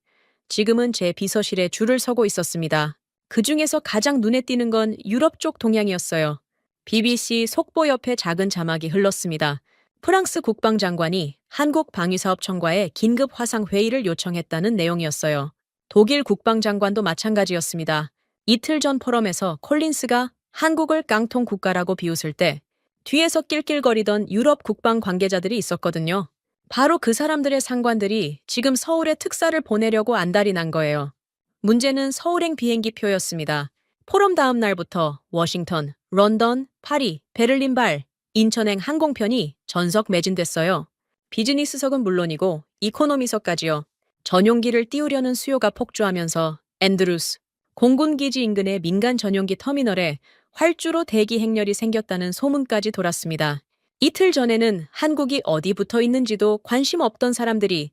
지금은 제 비서실에 줄을 서고 있었습니다. 그 중에서 가장 눈에 띄는 건 유럽 쪽 동향이었어요. BBC 속보 옆에 작은 자막이 흘렀습니다. 프랑스 국방장관이 한국 방위사업청과의 긴급 화상회의를 요청했다는 내용이었어요. 독일 국방장관도 마찬가지였습니다. 이틀 전 포럼에서 콜린스가 한국을 깡통 국가라고 비웃을 때 뒤에서 낄낄거리던 유럽 국방 관계자들이 있었거든요. 바로 그 사람들의 상관들이 지금 서울에 특사를 보내려고 안달이 난 거예요. 문제는 서울행 비행기표였습니다. 포럼 다음 날부터 워싱턴, 런던, 파리, 베를린발, 인천행 항공편이 전석 매진됐어요. 비즈니스석은 물론이고 이코노미석까지요. 전용기를 띄우려는 수요가 폭주하면서 앤드루스, 공군기지 인근의 민간 전용기 터미널에 활주로 대기 행렬이 생겼다는 소문까지 돌았습니다. 이틀 전에는 한국이 어디 붙어 있는지도 관심 없던 사람들이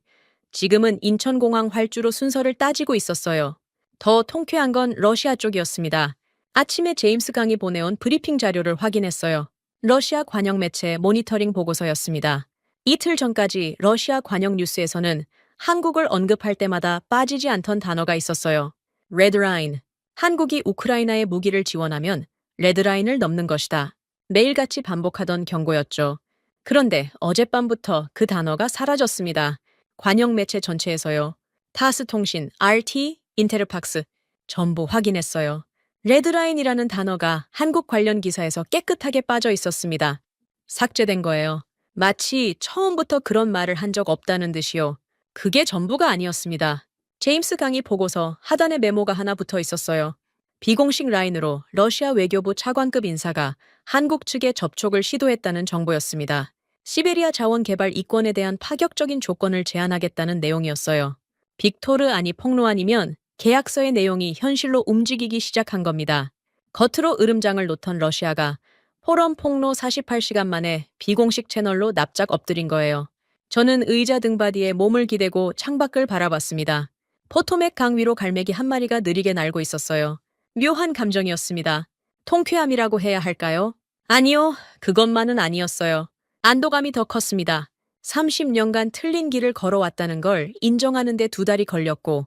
지금은 인천공항 활주로 순서를 따지고 있었어요. 더 통쾌한 건 러시아 쪽이었습니다. 아침에 제임스 강이 보내온 브리핑 자료를 확인했어요. 러시아 관영 매체 모니터링 보고서였습니다. 이틀 전까지 러시아 관영 뉴스에서는 한국을 언급할 때마다 빠지지 않던 단어가 있었어요. 레드라인. 한국이 우크라이나에 무기를 지원하면 레드라인을 넘는 것이다. 매일같이 반복하던 경고였죠. 그런데 어젯밤부터 그 단어가 사라졌습니다. 관영 매체 전체에서요. 타스 통신, RT, 인테르팍스 전부 확인했어요. 레드라인이라는 단어가 한국 관련 기사에서 깨끗하게 빠져 있었습니다. 삭제된 거예요. 마치 처음부터 그런 말을 한 적 없다는 듯이요. 그게 전부가 아니었습니다. 제임스 강의 보고서 하단에 메모가 하나 붙어 있었어요. 비공식 라인으로 러시아 외교부 차관급 인사가 한국 측에 접촉을 시도했다는 정보였습니다. 시베리아 자원 개발 이권에 대한 파격적인 조건을 제안하겠다는 내용이었어요. 빅토르 아니 폭로 아니면 계약서의 내용이 현실로 움직이기 시작한 겁니다. 겉으로 으름장을 놓던 러시아가 포럼 폭로 48시간 만에 비공식 채널로 납작 엎드린 거예요. 저는 의자 등받이에 몸을 기대고 창밖을 바라봤습니다. 포토맥 강 위로 갈매기 한 마리가 느리게 날고 있었어요. 묘한 감정이었습니다. 통쾌함이라고 해야 할까요? 아니요, 그것만은 아니었어요. 안도감이 더 컸습니다. 30년간 틀린 길을 걸어왔다는 걸 인정하는 데 2달이 걸렸고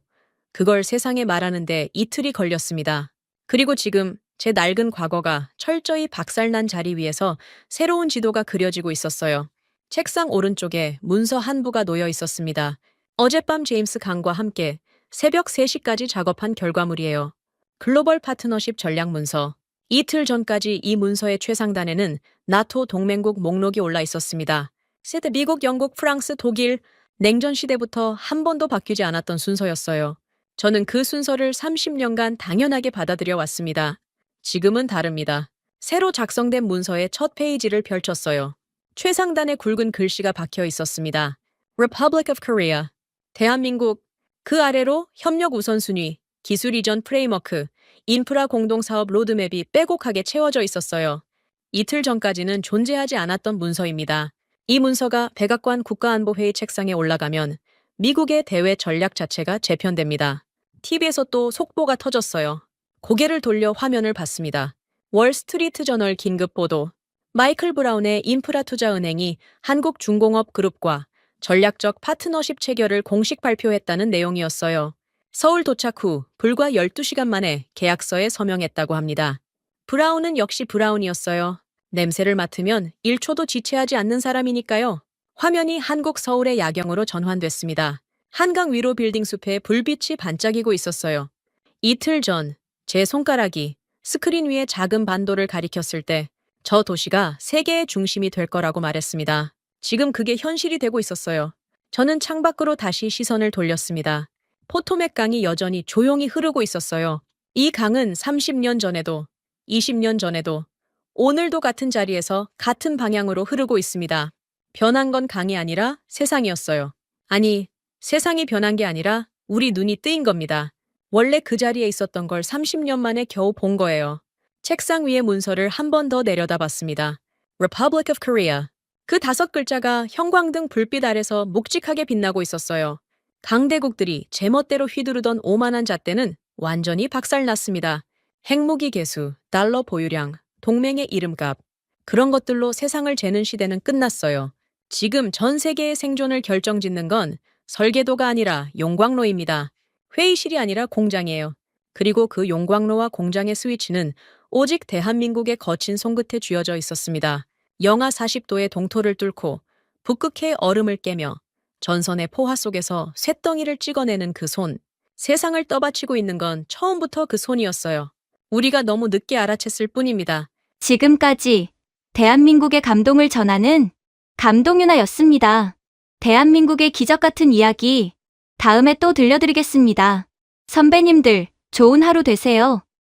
그걸 세상에 말하는데 이틀이 걸렸습니다. 그리고 지금 제 낡은 과거가 철저히 박살난 자리 위에서 새로운 지도가 그려지고 있었어요. 책상 오른쪽에 문서 한 부가 놓여 있었습니다. 어젯밤 제임스 강과 함께 새벽 3시까지 작업한 결과물이에요. 글로벌 파트너십 전략 문서. 이틀 전까지 이 문서의 최상단에는 나토 동맹국 목록이 올라 있었습니다. 세트 미국, 영국, 프랑스, 독일, 냉전 시대부터 한 번도 바뀌지 않았던 순서였어요. 저는 그 순서를 30년간 당연하게 받아들여 왔습니다. 지금은 다릅니다. 새로 작성된 문서의 첫 페이지를 펼쳤어요. 최상단에 굵은 글씨가 박혀 있었습니다. Republic of Korea. 대한민국. 그 아래로 협력 우선순위, 기술 이전 프레임워크, 인프라 공동사업 로드맵이 빼곡하게 채워져 있었어요. 이틀 전까지는 존재하지 않았던 문서입니다. 이 문서가 백악관 국가안보회의 책상에 올라가면 미국의 대외 전략 자체가 재편됩니다. TV에서 또 속보가 터졌어요. 고개를 돌려 화면을 봤습니다. 월스트리트 저널 긴급 보도. 마이클 브라운의 인프라투자은행이 한국중공업그룹과 전략적 파트너십 체결을 공식 발표했다는 내용이었어요. 서울 도착 후 불과 12시간 만에 계약서에 서명했다고 합니다. 브라운은 역시 브라운이었어요. 냄새를 맡으면 1초도 지체하지 않는 사람이니까요. 화면이 한국 서울의 야경으로 전환됐습니다. 한강 위로 빌딩 숲에 불빛이 반짝이고 있었어요. 이틀 전 제 손가락이 스크린 위에 작은 반도를 가리켰을 때 저 도시가 세계의 중심이 될 거라고 말했습니다. 지금 그게 현실이 되고 있었어요. 저는 창밖으로 다시 시선을 돌렸습니다. 포토맥 강이 여전히 조용히 흐르고 있었어요. 이 강은 30년 전에도, 20년 전에도, 오늘도 같은 자리에서 같은 방향으로 흐르고 있습니다. 변한 건 강이 아니라 세상이었어요. 아니, 세상이 변한 게 아니라 우리 눈이 뜨인 겁니다. 원래 그 자리에 있었던 걸 30년 만에 겨우 본 거예요. 책상 위의 문서를 한 번 더 내려다봤습니다. Republic of Korea. 그 5글자가 형광등 불빛 아래서 묵직하게 빛나고 있었어요. 강대국들이 제멋대로 휘두르던 오만한 잣대는 완전히 박살났습니다. 핵무기 개수, 달러 보유량, 동맹의 이름값. 그런 것들로 세상을 재는 시대는 끝났어요. 지금 전 세계의 생존을 결정짓는 건 설계도가 아니라 용광로입니다. 회의실이 아니라 공장이에요. 그리고 그 용광로와 공장의 스위치는 오직 대한민국의 거친 손끝에 쥐어져 있었습니다. 영하 40도의 동토를 뚫고 북극해의 얼음을 깨며 전선의 포화 속에서 쇳덩이를 찍어내는 그 손. 세상을 떠받치고 있는 건 처음부터 그 손이었어요. 우리가 너무 늦게 알아챘을 뿐입니다. 지금까지 대한민국의 감동을 전하는 감동윤아였습니다. 대한민국의 기적 같은 이야기 다음에 또 들려드리겠습니다. 선배님들, 좋은 하루 되세요.